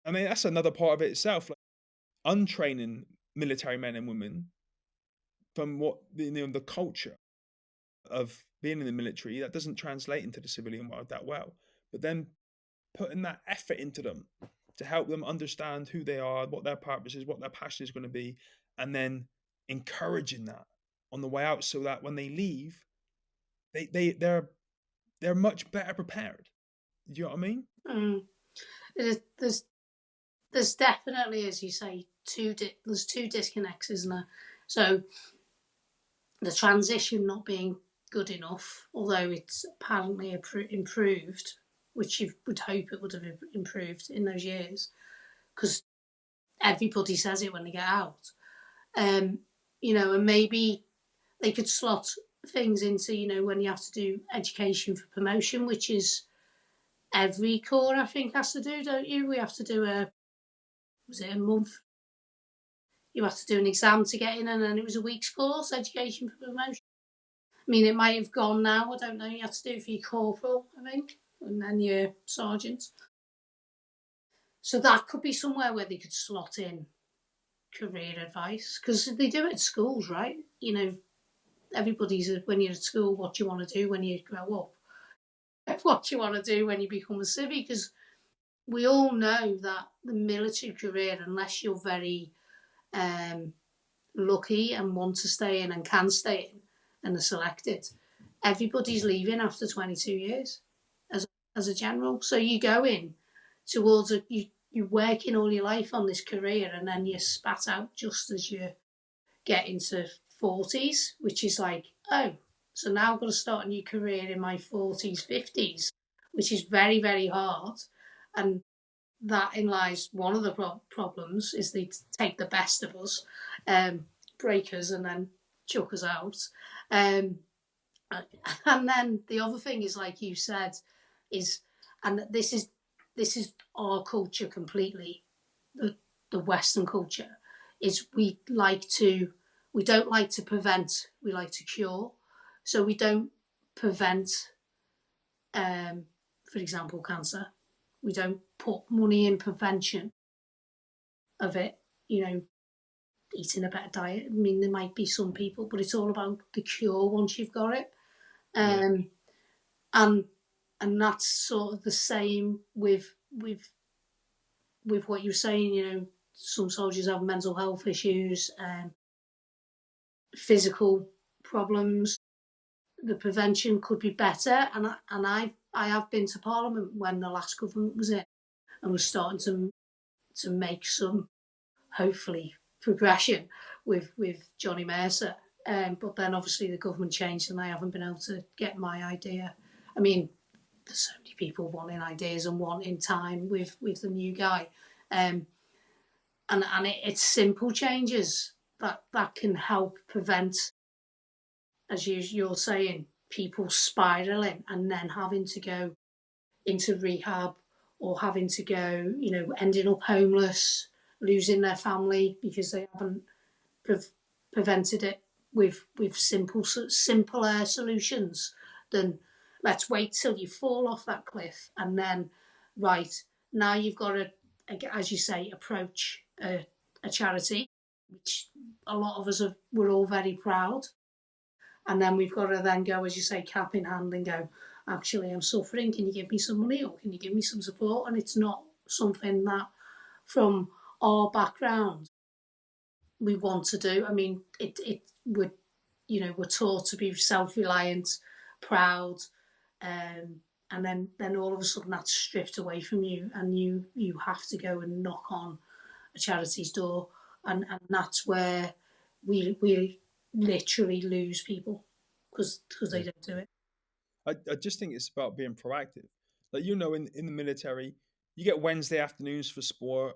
I mean, that's another part of it itself. Like untraining military men and women from what the culture of being in the military that doesn't translate into the civilian world that well. But then putting that effort into them to help them understand who they are, what their purpose is, what their passion is going to be, and then encouraging that on the way out so that when they leave, they're much better prepared. Do you know what I mean? Mm. There's definitely, as you say, there's two disconnects, isn't there? So the transition not being good enough, although it's apparently improved, which you would hope it would have improved in those years, because everybody says it when they get out. You know, and maybe they could slot things into, you know, when you have to do education for promotion, which is every corps, I think, has to do, don't you? We have to do a month? You have to do an exam to get in, and then it was a week's course, education for promotion. I mean, it might have gone now, I don't know. You have to do it for your corporal, I think, and then your sergeant. So that could be somewhere where they could slot in career advice, because they do it at schools, right? You know, everybody's, when you're at school, what do you want to do when you grow up? What do you want to do when you become a civvy? Because we all know that the military career, unless you're very lucky and want to stay in and can stay in and are selected, everybody's leaving after 22 years as a general. So you go in towards you're working all your life on this career, and then you're spat out just as you get into 40s, which is like, oh, so now I've got to start a new career in my 40s, 50s, which is very, very hard. And that in lies one of the problems is they take the best of us, break us, and then chuck us out. And then the other thing is, like you said, and this is our culture completely, the Western culture, is we don't like to prevent, we like to cure. So we don't prevent, for example, cancer. We don't put money in prevention of it, you know, eating a better diet. I mean, there might be some people, but it's all about the cure once you've got it. And that's sort of the same with what you're saying. You know, some soldiers have mental health issues, physical problems. The prevention could be better, and I have been to Parliament when the last government was in, and was starting to make some, hopefully, progression with Johnny Mercer. But then obviously the government changed, and I haven't been able to get my idea. I mean, there's so many people wanting ideas and wanting time with the new guy, and it's simple changes that can help prevent, as you're saying, people spiraling and then having to go into rehab, or having to go, you know, ending up homeless, losing their family because they haven't prevented it with simpler solutions than let's wait till you fall off that cliff and then, right, now you've got to, as you say, approach a charity, which a lot of us we're all very proud. And then we've got to then go, as you say, cap in hand and go, actually, I'm suffering. Can you give me some money, or can you give me some support? And it's not something that, from our background, we want to do. I mean, it would, you know, we're taught to be self-reliant, proud, and then all of a sudden that's stripped away from you, and you have to go and knock on a charity's door, and that's where we literally lose people because they don't do it. I just think it's about being proactive. Like, you know, in the military, you get Wednesday afternoons for sport.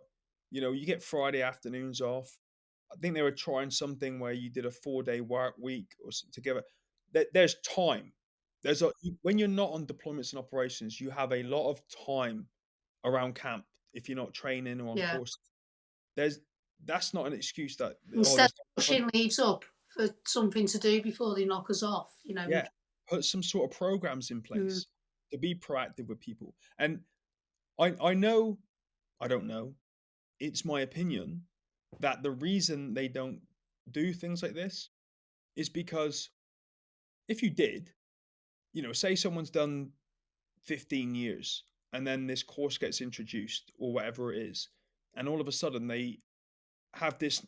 You know, you get Friday afternoons off. I think they were trying something where you did a 4-day work week or something together. There's time. When you're not on deployments and operations, you have a lot of time around camp if you're not training or on Yeah. course. That's not an excuse that, oh, Instead there's of pushing leaves up for something to do before they knock us off, you know. yeah, put some sort of programs in place to be proactive with people. And I know, I don't know, it's my opinion that the reason they don't do things like this is because if you did, you know, say someone's done 15 years and then this course gets introduced or whatever it is, and all of a sudden they have this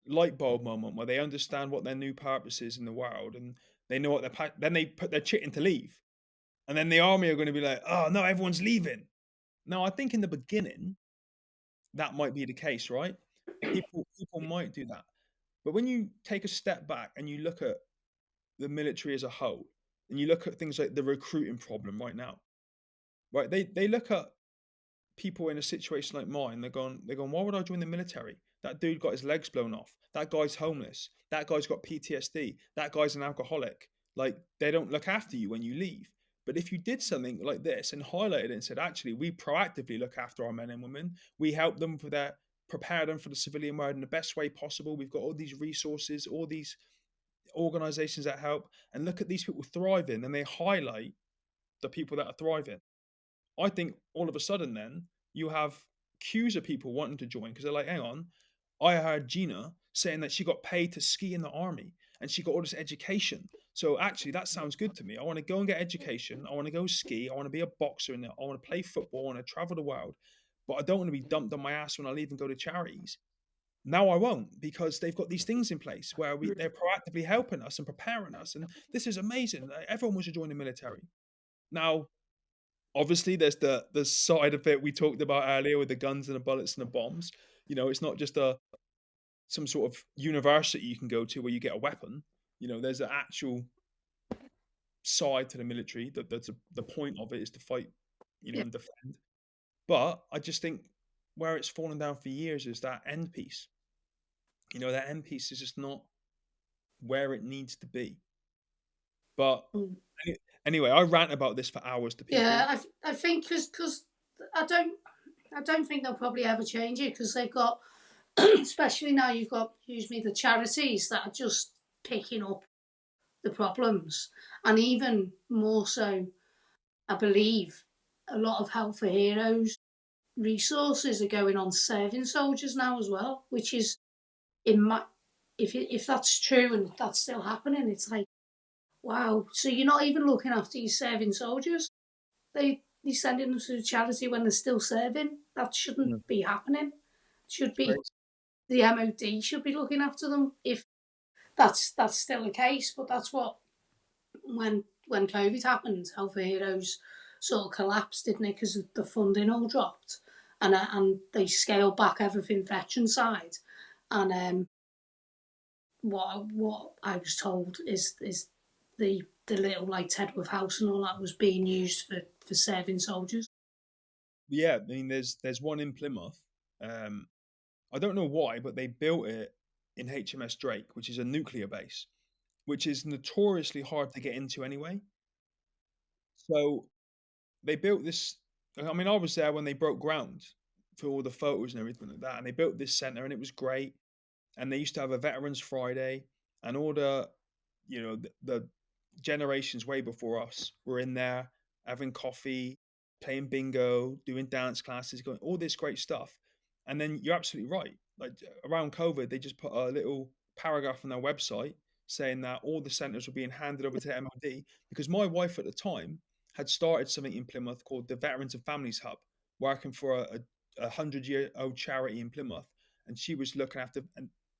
light bulb moment where they understand what their new purpose is in the world, and they know what then they put their chit in to leave. And then the army are going to be like, oh no, everyone's leaving. Now, I think in the beginning, that might be the case, right? People might do that. But when you take a step back and you look at the military as a whole, and you look at things like the recruiting problem right now, right? They look at people in a situation like mine, they're going, why would I join the military? That dude got his legs blown off. That guy's homeless. That guy's got PTSD. That guy's an alcoholic. Like, they don't look after you when you leave. But if you did something like this and highlighted it and said, actually, we proactively look after our men and women, we help them prepare them for the civilian world in the best way possible. We've got all these resources, all these organizations that help, and look at these people thriving, and they highlight the people that are thriving. I think all of a sudden then you have queues of people wanting to join because they're like, hang on, I heard Gina saying that she got paid to ski in the army and she got all this education. So actually, that sounds good to me. I want to go and get education. I want to go ski. I want to be a boxer and I want to play football. I want to travel the world. But I don't want to be dumped on my ass when I leave and go to charities. Now I won't, because they've got these things in place where they're proactively helping us and preparing us. And this is amazing. Everyone wants to join the military. Now, obviously, there's the side of it we talked about earlier with the guns and the bullets and the bombs. You know, it's not just some sort of university you can go to where you get a weapon. You know, there's an actual side to the military. The point of it is to fight, you know, Yeah. and defend. But I just think where it's fallen down for years is that end piece. You know, that end piece is just not where it needs to be. But anyway, I rant about this for hours to people. Yeah, I think because I don't think they'll probably ever change it, because they've got, especially now you've got, excuse me, the charities that are just picking up the problems, and even more so, I believe a lot of Help for Heroes resources are going on serving soldiers now as well, which is, in my, if that's true and that's still happening, it's like, wow. So you're not even looking after your serving soldiers. They sending them to charity when they're still serving. That shouldn't Mm. be happening. It should It's be crazy. the MOD should be looking after them if that's still the case. But that's what when COVID happened, Health for Heroes sort of collapsed, didn't it? Because the funding all dropped, and they scaled back everything veteran side. And what I was told is the little like Tedworth House and all that was being used for serving soldiers. Yeah, I mean, there's one in Plymouth. Um, I don't know why, but they built it in HMS Drake, which is a nuclear base, which is notoriously hard to get into anyway. So they built this. I mean, I was there when they broke ground for all the photos and everything like that, and they built this center, and it was great. And they used to have a Veterans Friday, and all the generations way before us were in there having coffee, playing bingo, doing dance classes, going all this great stuff. And then you're absolutely right. Like around COVID, they just put a little paragraph on their website saying that all the centres were being handed over to MOD because my wife at the time had started something in Plymouth called the Veterans and Families Hub, working for a 100-year-old charity in Plymouth, and she was looking after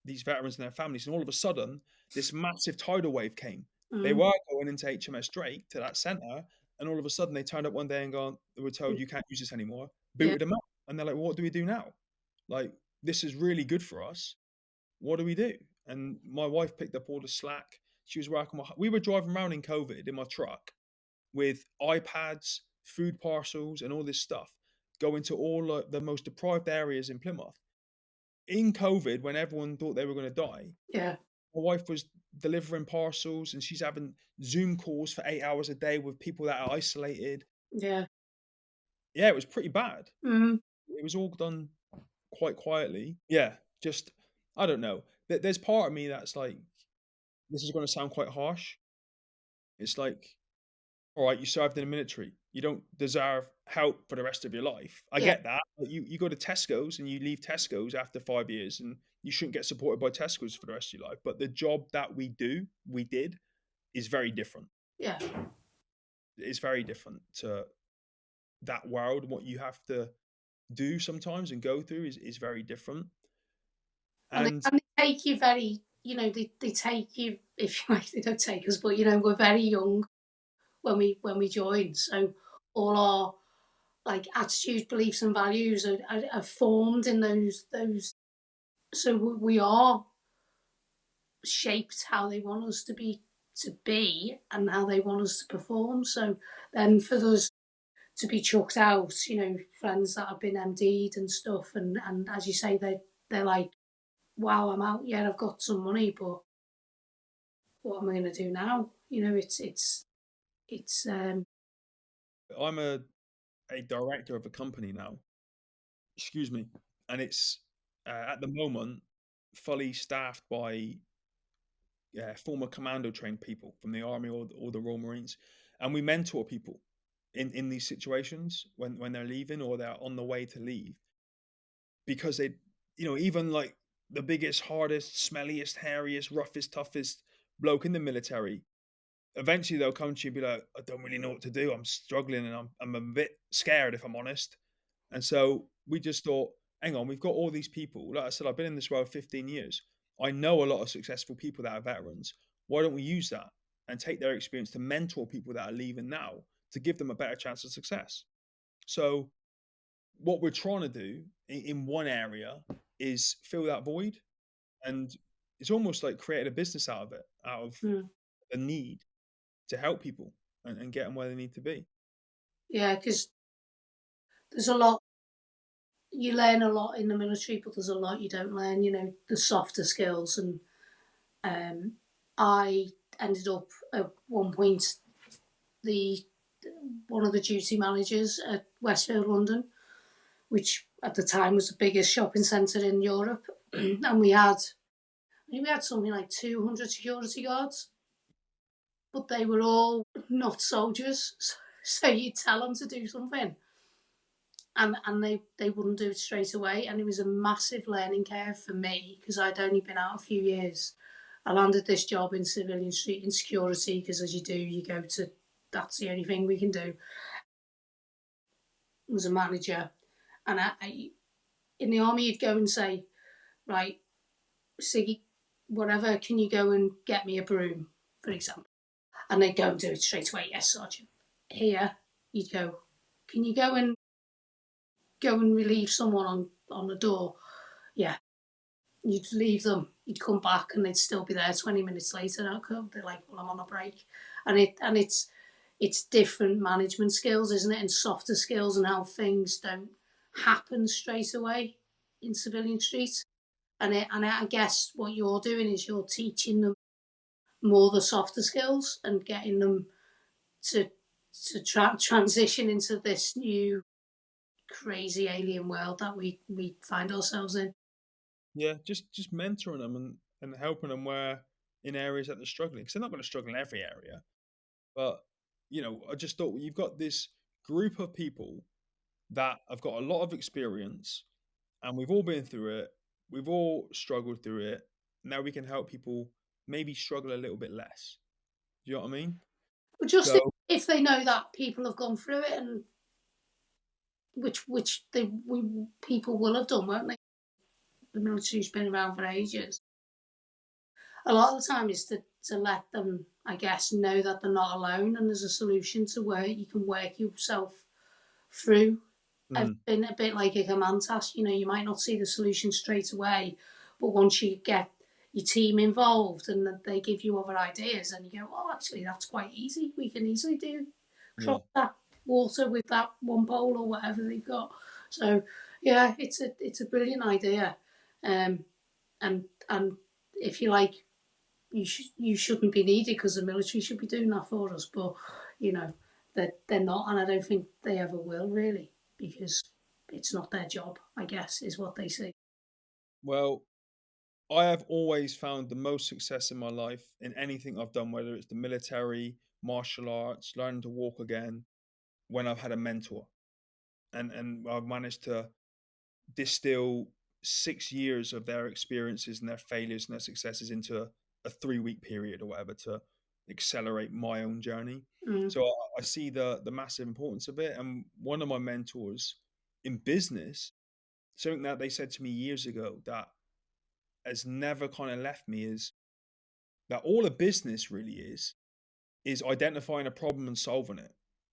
these veterans and their families. And all of a sudden, this massive tidal wave came. They Mm, were going into HMS Drake to that centre, and all of a sudden they turned up one day and gone, they were told you can't use this anymore, yeah, booted them out. And they're like, well, what do we do now? Like, this is really good for us. What do we do? And my wife picked up all the slack. She was working. We were driving around in COVID in my truck with iPads, food parcels, and all this stuff, going to all the most deprived areas in Plymouth. In COVID, when everyone thought they were going to die, yeah, my wife was delivering parcels and she's having Zoom calls for 8 hours a day with people that are isolated. yeah. Yeah, it was pretty bad. Mm, It was all done quite quietly. Yeah, just, I don't know. There's part of me that's like, this is going to sound quite harsh. It's like, all right, you served in the military. You don't deserve help for the rest of your life. I yeah, get that. But you go to Tesco's and you leave Tesco's after 5 years and you shouldn't get supported by Tesco's for the rest of your life. But the job that we did, is very different. yeah. It's very different to that world. What you have to do sometimes and go through is very different. And And they take you very, they take you if you like. They don't take us, but we're very young when we join. So all our like attitudes, beliefs, and values are formed in those. So we are shaped how they want us to be and how they want us to perform. So then for us to be chucked out, friends that have been MD'd and stuff, and as you say, they're like, wow, I'm out. Yeah, I've got some money, but what am I going to do now? It's I'm a director of a company now. Excuse me. And it's at the moment fully staffed by former commando trained people from the army or the Royal Marines, and we mentor people in these situations when they're leaving or they're on the way to leave because they, even like the biggest, hardest, smelliest, hairiest, roughest, toughest bloke in the military, eventually they'll come to you and be like, I don't really know what to do. I'm struggling and I'm a bit scared, if I'm honest. And so we just thought, hang on, we've got all these people. Like I said, I've been in this role 15 years. I know a lot of successful people that are veterans. Why don't we use that and take their experience to mentor people that are leaving now to give them a better chance of success? So what we're trying to do in one area is fill that void, and it's almost like creating a business out of it, out of mm, the need to help people and get them where they need to be. yeah, because there's a lot you learn a lot in the military, but there's a lot you don't learn. The softer skills, and I ended up at one point the one of the duty managers at Westfield, London, which at the time was the biggest shopping centre in Europe, and we had something like 200 security guards, but they were all not soldiers. So you tell them to do something, and they wouldn't do it straight away, and it was a massive learning curve for me because I'd only been out a few years. I landed this job in civilian street in security because, as you do, you go to that's the only thing we can do. was a manager, and in the army you'd go and say, right, Siggy, whatever, can you go and get me a broom, for example? And they'd go and do it straight away. Yes, Sergeant. Here, you'd go, can you go and relieve someone on the door? Yeah. You'd leave them, you'd come back, and they'd still be there 20 minutes later. They're like, well, I'm on a break. And it's different management skills, isn't it? And softer skills, and how things don't happen straight away in civilian streets. And I guess what you're doing is you're teaching them more the softer skills and getting them to transition into this new crazy alien world that we find ourselves in. Yeah, just mentoring them and helping them where in areas that they're struggling, because they're not going to struggle in every area. But I just thought you've got this group of people that have got a lot of experience, and we've all been through it. We've all struggled through it. Now we can help people maybe struggle a little bit less. Do you know what I mean? But just So if they know that people have gone through it, and which people will have done, won't they? The military's been around for ages. A lot of the time is to let them, I guess, know that they're not alone, and there's a solution to where you can work yourself through. I've been a bit like a command task. You might not see the solution straight away, but once you get your team involved and they give you other ideas, and you go, oh, actually, that's quite easy. We can easily cross that water with that one pole or whatever they've got. So yeah, it's a brilliant idea, and if you like, you shouldn't be needed because the military should be doing that for us, but they're not, and I don't think they ever will, really, because it's not their job, I guess, is what they say. Well, I have always found the most success in my life in anything I've done, whether it's the military, martial arts, learning to walk again, when I've had a mentor. And I've managed to distill 6 years of their experiences and their failures and their successes into a 3-week period or whatever to accelerate my own journey. So I see the massive importance of it. And one of my mentors in business, something that they said to me years ago that has never kind of left me, is that all a business really is identifying a problem and solving it.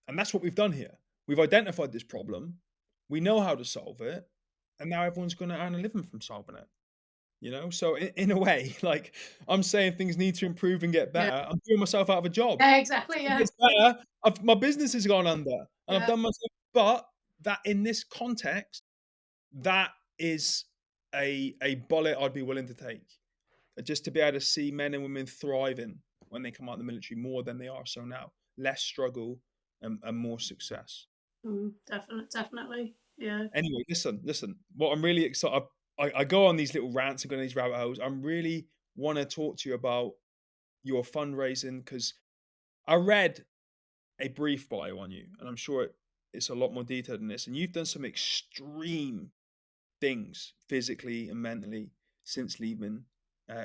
And that's what we've done here. We've identified this problem, we know how to solve it, and now everyone's going to earn a living from solving it. So in a way, like, I'm saying things need to improve and get Yeah, better. I'm doing myself out of a job. yeah, exactly. If it Yeah, gets better, my business has gone under, and I've yeah. done myself. But that in this context, that is a bullet I'd be willing to take, just to be able to see men and women thriving when they come out of the military more than they are so now. Less struggle and more success. Definitely. Yeah. Anyway, listen. What I'm really excited, I go on these little rants and go on these rabbit holes. I'm really want to talk to you about your fundraising, because I read a brief bio on you, and I'm sure it's a lot more detailed than this. And you've done some extreme things physically and mentally since leaving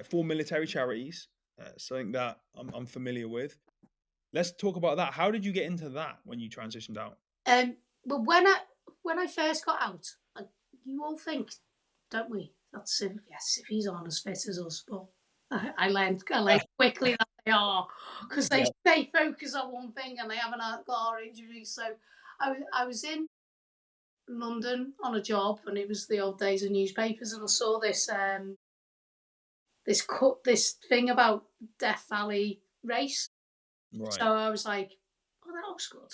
for military charities, something that I'm familiar with. Let's talk about that. How did you get into that when you transitioned out? But when I first got out, you all think, don't we, that civvies aren't as fit as us, but I learned quickly that they are, because they focus on one thing and they haven't got our injuries. So I was in London on a job, and it was the old days of newspapers, and I saw this this thing about Death Valley race. Right. So I was like, oh, that looks good.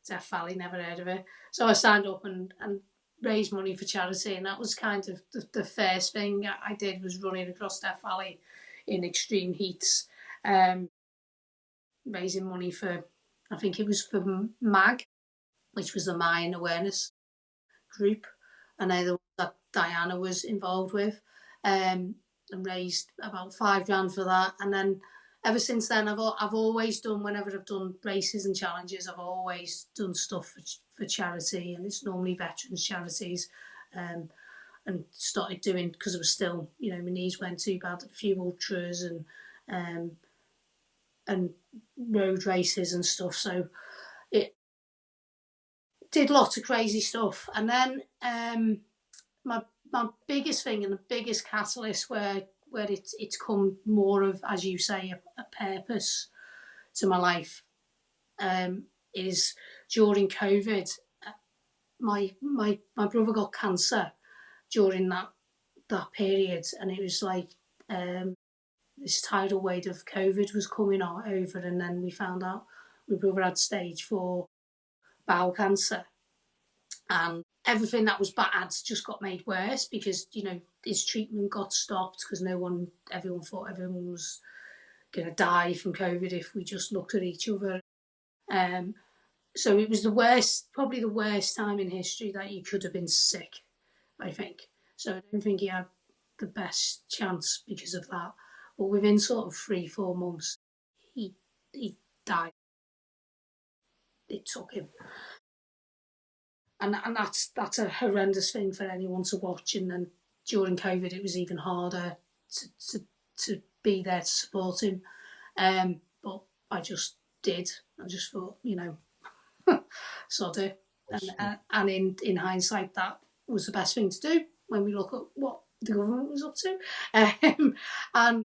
Death Valley, never heard of it. So I signed up and raised money for charity, and that was kind of the first thing I did, was running across Death Valley in extreme heats, raising money for, I think it was for MAG, which was the Mine Awareness Group, and they're the ones that Diana was involved with, and raised about £5,000 for that. And then ever since then, I've always done, whenever I've done races and challenges, I've always done stuff for charity, and it's normally veterans charities, and started doing, because it was still, my knees weren't too bad, a few ultras and road races and stuff. So did lots of crazy stuff. And then my biggest thing and the biggest catalyst where it's come more of, as you say, a purpose to my life is during COVID. My brother got cancer during that period, and it was like this tidal wave of COVID was coming over, and then we found out my brother had stage 4 bowel cancer, and everything that was bad just got made worse because, you know, his treatment got stopped because everyone thought everyone was going to die from COVID if we just looked at each other. So it was probably the worst time in history that you could have been sick, I think. So I don't think he had the best chance because of that. But within sort of 3-4 months, he died. It took him. And that's a horrendous thing for anyone to watch. And then during COVID, it was even harder to be there to support him. But I just did. I just thought, you know, sod it. And in hindsight, that was the best thing to do when we look at what the government was up to. And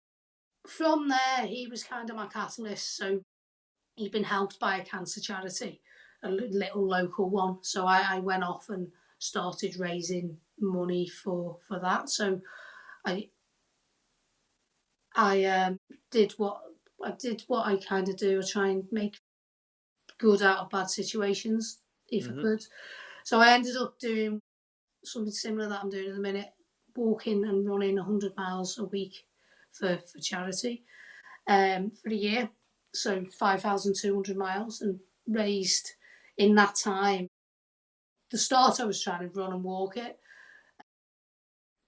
from there, he was kind of my catalyst. So he'd been helped by a cancer charity, a little local one. So I went off and started raising money for that. So I did what I kind of do. I try and make good out of bad situations if I could. So I ended up doing something similar that I'm doing at the minute, walking and running 100 miles a week for charity for a year. So 5,200 miles, and raised in that time. The start I was trying to run and walk it,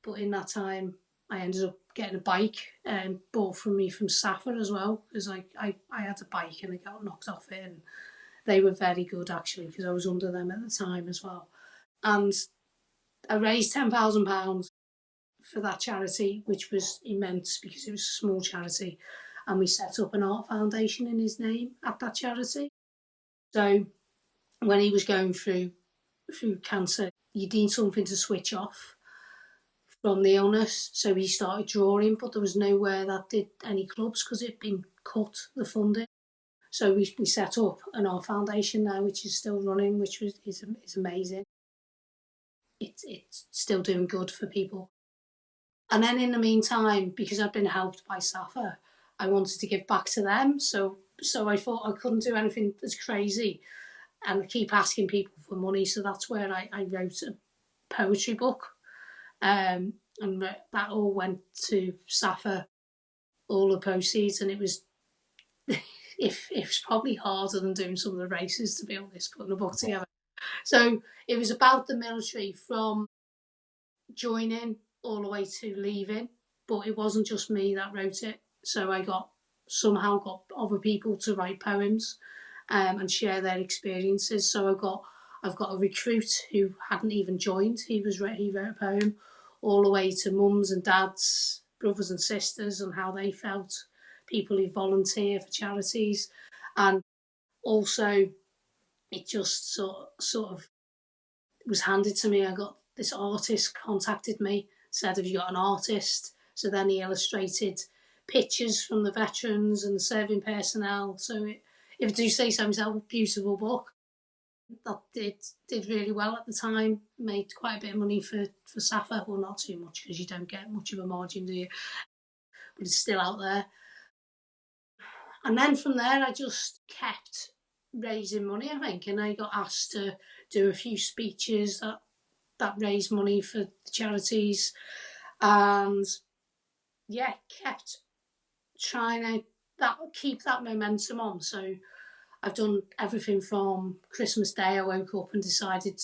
but in that time I ended up getting a bike bought from me from Safa as well, because I had a bike and I got knocked off it, and they were very good actually because I was under them at the time as well. And I raised £10,000 for that charity, which was immense because it was a small charity, and we set up an art foundation in his name at that charity. So when he was going through cancer, you need something to switch off from the illness. So he started drawing, but there was nowhere that did any clubs because it'd been cut, the funding. So we set up an art foundation now, which is still running, which is amazing. It's still doing good for people. And then in the meantime, because I'd been helped by Safa, I wanted to give back to them. So I thought I couldn't do anything that's crazy and I keep asking people for money. So that's where I wrote a poetry book. And that all went to Safa, all the proceeds. And it was probably harder than doing some of the races, to be honest, putting a book together. So it was about the military from joining all the way to leaving, but it wasn't just me that wrote it. So I somehow got other people to write poems and share their experiences. So I've got a recruit who hadn't even joined. He wrote a poem all the way to mums and dads, brothers and sisters, and how they felt, people who volunteer for charities. And also it just sort of was handed to me. I got this artist contacted me, said, have you got an artist? So then he illustrated pictures from the veterans and the serving personnel. So if I do say so myself, a beautiful book. That did really well at the time, made quite a bit of money for Safa. Well, not too much because you don't get much of a margin, do you? But it's still out there. And then from there, I just kept raising money, I think, and I got asked to do a few speeches that raised money for the charities, and kept trying to keep that momentum on. So I've done everything from Christmas Day. I woke up and decided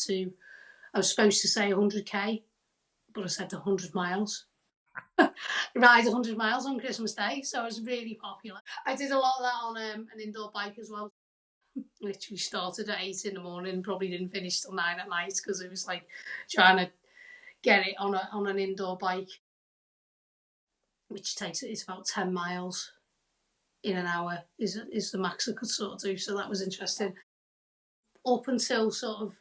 I was supposed to say 100k, but I said 100 miles. Ride 100 miles on Christmas Day, so I was really popular. I did a lot of that on an indoor bike as well. Literally started at 8 in the morning, probably didn't finish till 9 at night because it was like trying to get it on an indoor bike, which it's about 10 miles in an hour is the max I could sort of do. So that was interesting. Up until sort of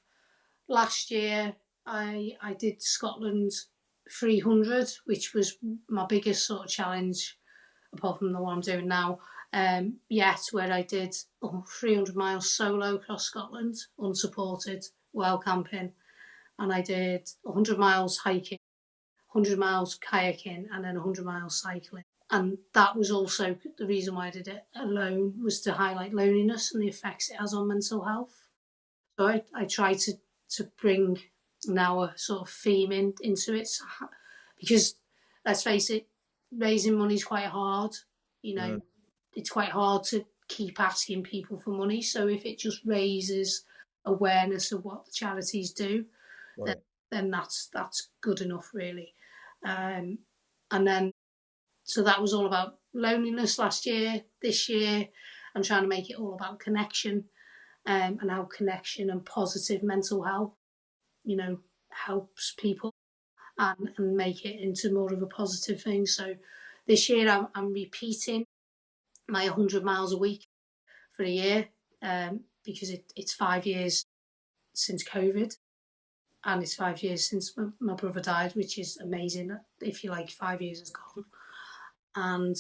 last year I did Scotland 300, which was my biggest sort of challenge, apart from the one I'm doing now. Yet, where I did 300 miles solo across Scotland, unsupported, while camping, and I did 100 miles hiking, 100 miles kayaking, and then 100 miles cycling. And that was also the reason why I did it alone, was to highlight loneliness and the effects it has on mental health. So I try to bring now a sort of theme into it, because let's face it, raising money is quite hard. You know, it's quite hard to keep asking people for money. So if it just raises awareness of what the charities do, Right. then that's good enough, really. And then, so that was all about loneliness last year. This year, I'm trying to make it all about connection, and how connection and positive mental health, helps people, and make it into more of a positive thing. So this year I'm repeating my 100 miles a week for a year, because it's 5 years since COVID, and it's 5 years since my brother died, which is amazing. If you like, 5 years has gone. And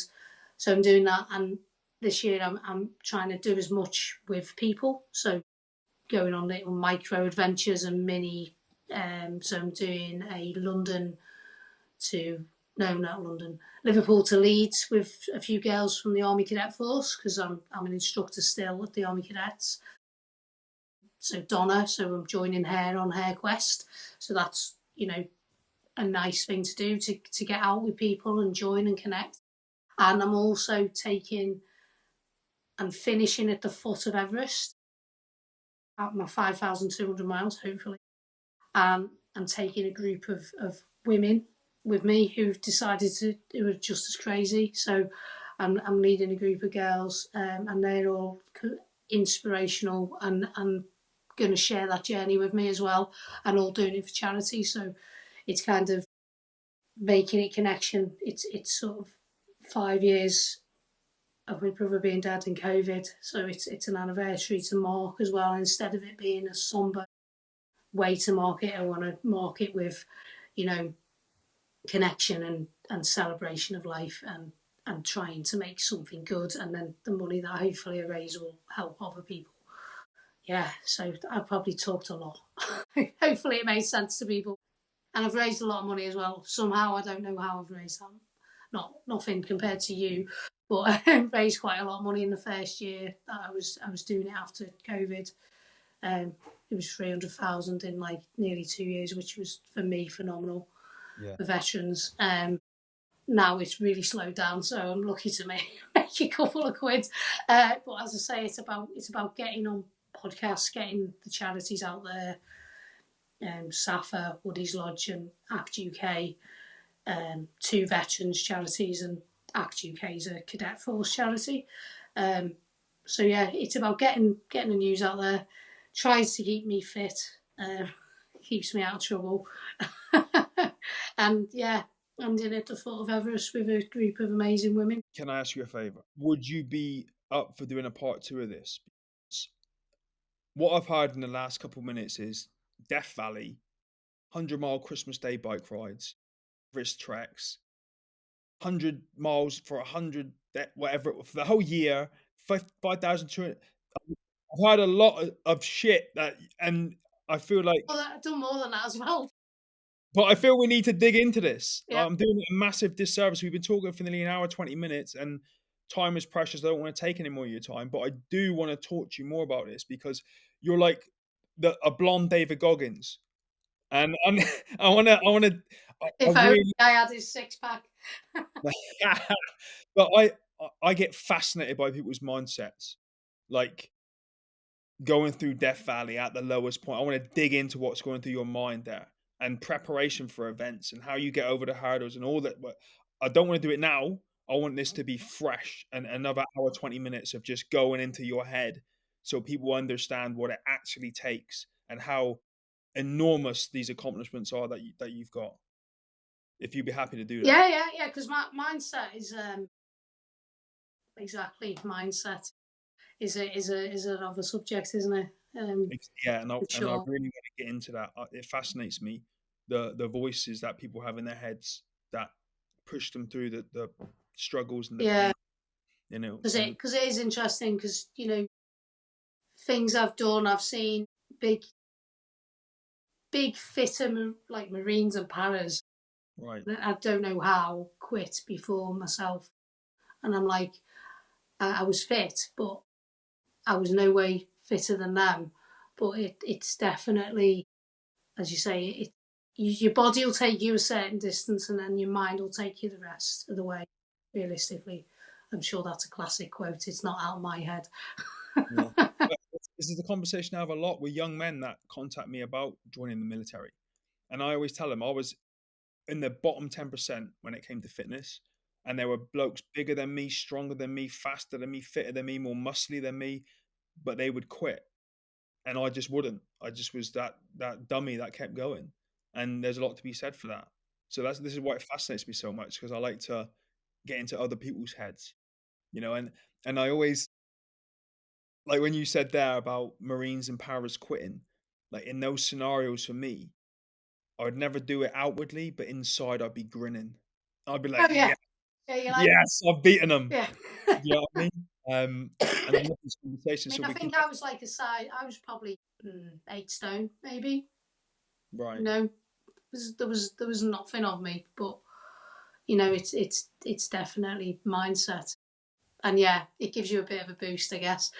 so I'm doing that, and this year I'm trying to do as much with people. So going on little micro adventures and mini. So I'm doing a Liverpool to Leeds with a few girls from the Army Cadet Force, because I'm an instructor still at the Army Cadets. So Donna, so I'm joining her on her quest. So that's, a nice thing to do, to get out with people and join and connect. And I'm also taking and finishing at the foot of Everest at my 5,200 miles, hopefully. And taking a group of women with me who've decided who are just as crazy. So I'm leading a group of girls, and they're all inspirational and going to share that journey with me as well, and all doing it for charity. So it's kind of making it connection. It's sort of 5 years of my brother being dead in COVID, so it's an anniversary to mark as well. Instead of it being a somber way to mark it, I want to mark it with, connection and celebration of life, and trying to make something good, and then the money that hopefully I raise will help other people. Yeah, so I probably talked a lot. Hopefully it made sense to people. And I've raised a lot of money as well. Somehow, I don't know how I've raised that. Nothing compared to you, but I raised quite a lot of money in the first year that I was doing it after COVID. It was 300,000 in like nearly 2 years, which was for me phenomenal. Yeah. For veterans. Now it's really slowed down, so I'm lucky to make a couple of quid. But as I say, it's about getting on podcasts, getting the charities out there. SAFA, Woody's Lodge, and ACT UK, two veterans charities, and ACT UK is a cadet force charity. So yeah, it's about getting the news out there. Tries to keep me fit, keeps me out of trouble, and yeah, ending at the foot of Everest with a group of amazing women. Can I ask you a favor? Would you be up for doing a part 2 of this? What I've heard in the last couple of minutes is Death Valley, 100-mile Christmas Day bike rides, Everest treks, 100 miles for 100, whatever, for the whole year, 5,200. I've heard a lot of shit and I feel like, Well, I've done more than that as well. but I feel we need to dig into this. Yeah. I'm doing a massive disservice. We've been talking for nearly an hour, 20 minutes, and time is precious. I don't want to take any more of your time, but I do want to talk to you more about this because you're like a blonde David Goggins. And I want to, I If only really, I had his six pack. but I get fascinated by people's mindsets, like going through Death Valley at the lowest point. I want to dig into what's going through your mind there, and preparation for events, and how you get over the hurdles and all that. But I don't want to do it now. I want this to be fresh, and another hour, 20 minutes of just going into your head, so people understand what it actually takes and how enormous these accomplishments are that you've got. If you'd be happy to do that. Yeah. Because my mindset is exactly mindset is another subject, isn't it? Yeah, and for I sure. really want to get into that. It fascinates me, the voices that people have in their heads that push them through the struggles and the Yeah, pain, you know. because And it is interesting because things I've done, I've seen big fitter like Marines and paras. right, I don't know how quit before myself, and I'm like, I was fit, but I was no way fitter than them. But it's definitely, as you say, your body will take you a certain distance, and then your mind will take you the rest of the way. Realistically, I'm sure that's a classic quote. It's not out of my head. yeah. But this is the conversation I have a lot with young men that contact me about joining the military, and I always tell them I was in the bottom 10% when it came to fitness. And there were blokes bigger than me, stronger than me, faster than me, fitter than me, more muscly than me, but they would quit. And I just wouldn't. I just was that dummy that kept going. And there's a lot to be said for that. So this is why it fascinates me so much, because I like to get into other people's heads, and I always like when you said there about Marines and paras quitting, like in those scenarios for me, I would never do it outwardly, but inside I'd be grinning. I'd be like, Oh yeah, "Yeah, yeah. You're like, yes, I've beaten them." yeah. You know what I mean? And I love this conversation, I mean, so I we can think I was like I was probably 8 stone, maybe. right. You know, there was nothing of me, but it's definitely mindset, and yeah, it gives you a bit of a boost, I guess.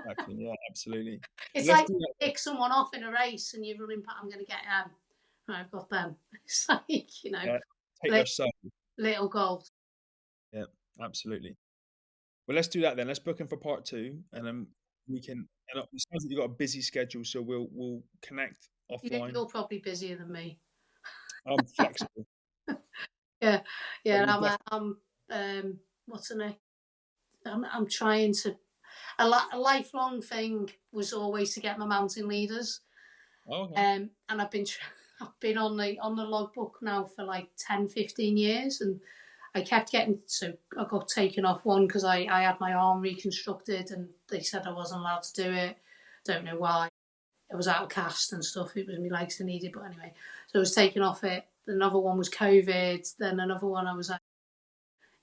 Exactly, yeah, absolutely. It's Let's like do that then. pick someone off in a race, and you're running. I'm going to get them. Right, I've got them. It's like Yeah, take li- their soul. little goals. Yeah, absolutely. Well, let's do that then. Let's book in for part 2, and then we can and it sounds like you've got a busy schedule, so we'll connect offline. You're probably busier than me. I'm flexible, Yeah, but yeah. we'll I'm what's her name? I'm trying to. A lifelong thing was always to get my mountain leaders. oh, okay. And I've been on the logbook now for like 10, 15 years, and I kept getting, so I got taken off one because I had my arm reconstructed, and they said I wasn't allowed to do it. Don't know why. It was out of cast and stuff. It was my legs that needed, but anyway, so I was taken off it. Another one was COVID. Then another one I was at.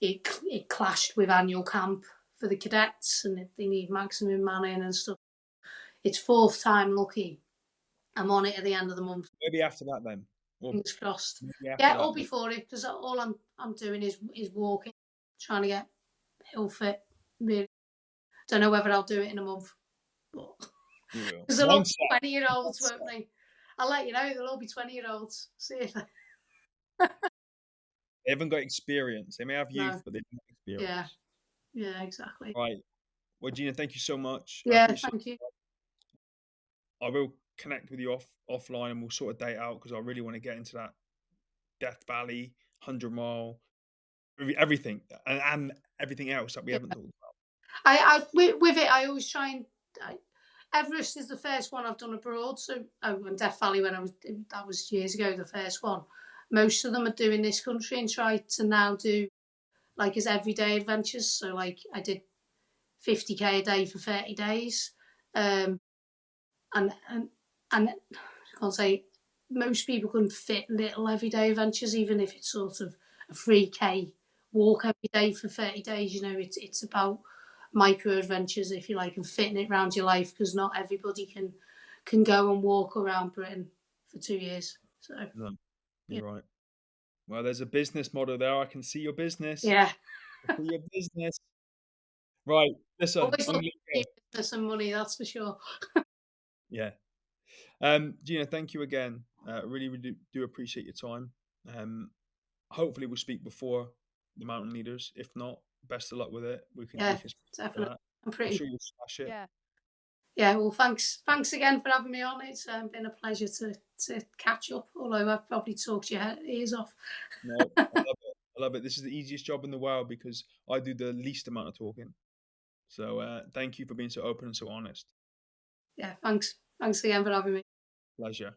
It clashed with annual camp for the cadets, and they need maximum manning and stuff. It's fourth time lucky. I'm on it at the end of the month. Maybe after that then. Or Fingers crossed. maybe after Yeah, that or then. before it, because all I'm doing is walking, trying to get hill fit. Really, don't know whether I'll do it in a month, but You will. because they'll all One be set. 20-year-olds, One set. won't they? I'll let you know. They'll all be 20-year-olds. See if they They haven't got experience. They may have youth, no. but they don't have Yeah, experience. yeah, exactly. Right. Well, Gina, thank you so much. I Yeah, appreciate thank you. I will connect with you offline and we'll sort a date out because I really want to get into that Death Valley, 100 mile, everything and everything else that we Yeah, haven't talked about. with it, I always try and. Everest is the first one I've done abroad. So, and Death Valley when that was years ago, the first one. Most of them are doing this country and try to now do like as everyday adventures. So like I did 50k a day for 30 days. Um, and I can't say most people can fit little everyday adventures, even if it's sort of a 3k walk every day for 30 days. It's about micro adventures, if you like, and fitting it around your life because not everybody can go and walk around Britain for 2 years. So No, yeah, you're right. Well, there's a business model there. I can see your business. yeah. I see your business. Right. Listen, Always I'm looking gonna for go. business and money, that's for sure. Yeah. Gina, thank you again. Really, really do appreciate your time. Um, hopefully we'll speak before the mountain leaders. If not, best of luck with it. We Yeah, can speak for definitely. that. I'm I'm pretty. sure you'll smash it. Yeah. Yeah, well, thanks again for having me on. It's been a pleasure to catch up. Although I've probably talked your ears off. No, I love it. I love it. This is the easiest job in the world because I do the least amount of talking. So thank you for being so open and so honest. Yeah, thanks again for having me. Pleasure.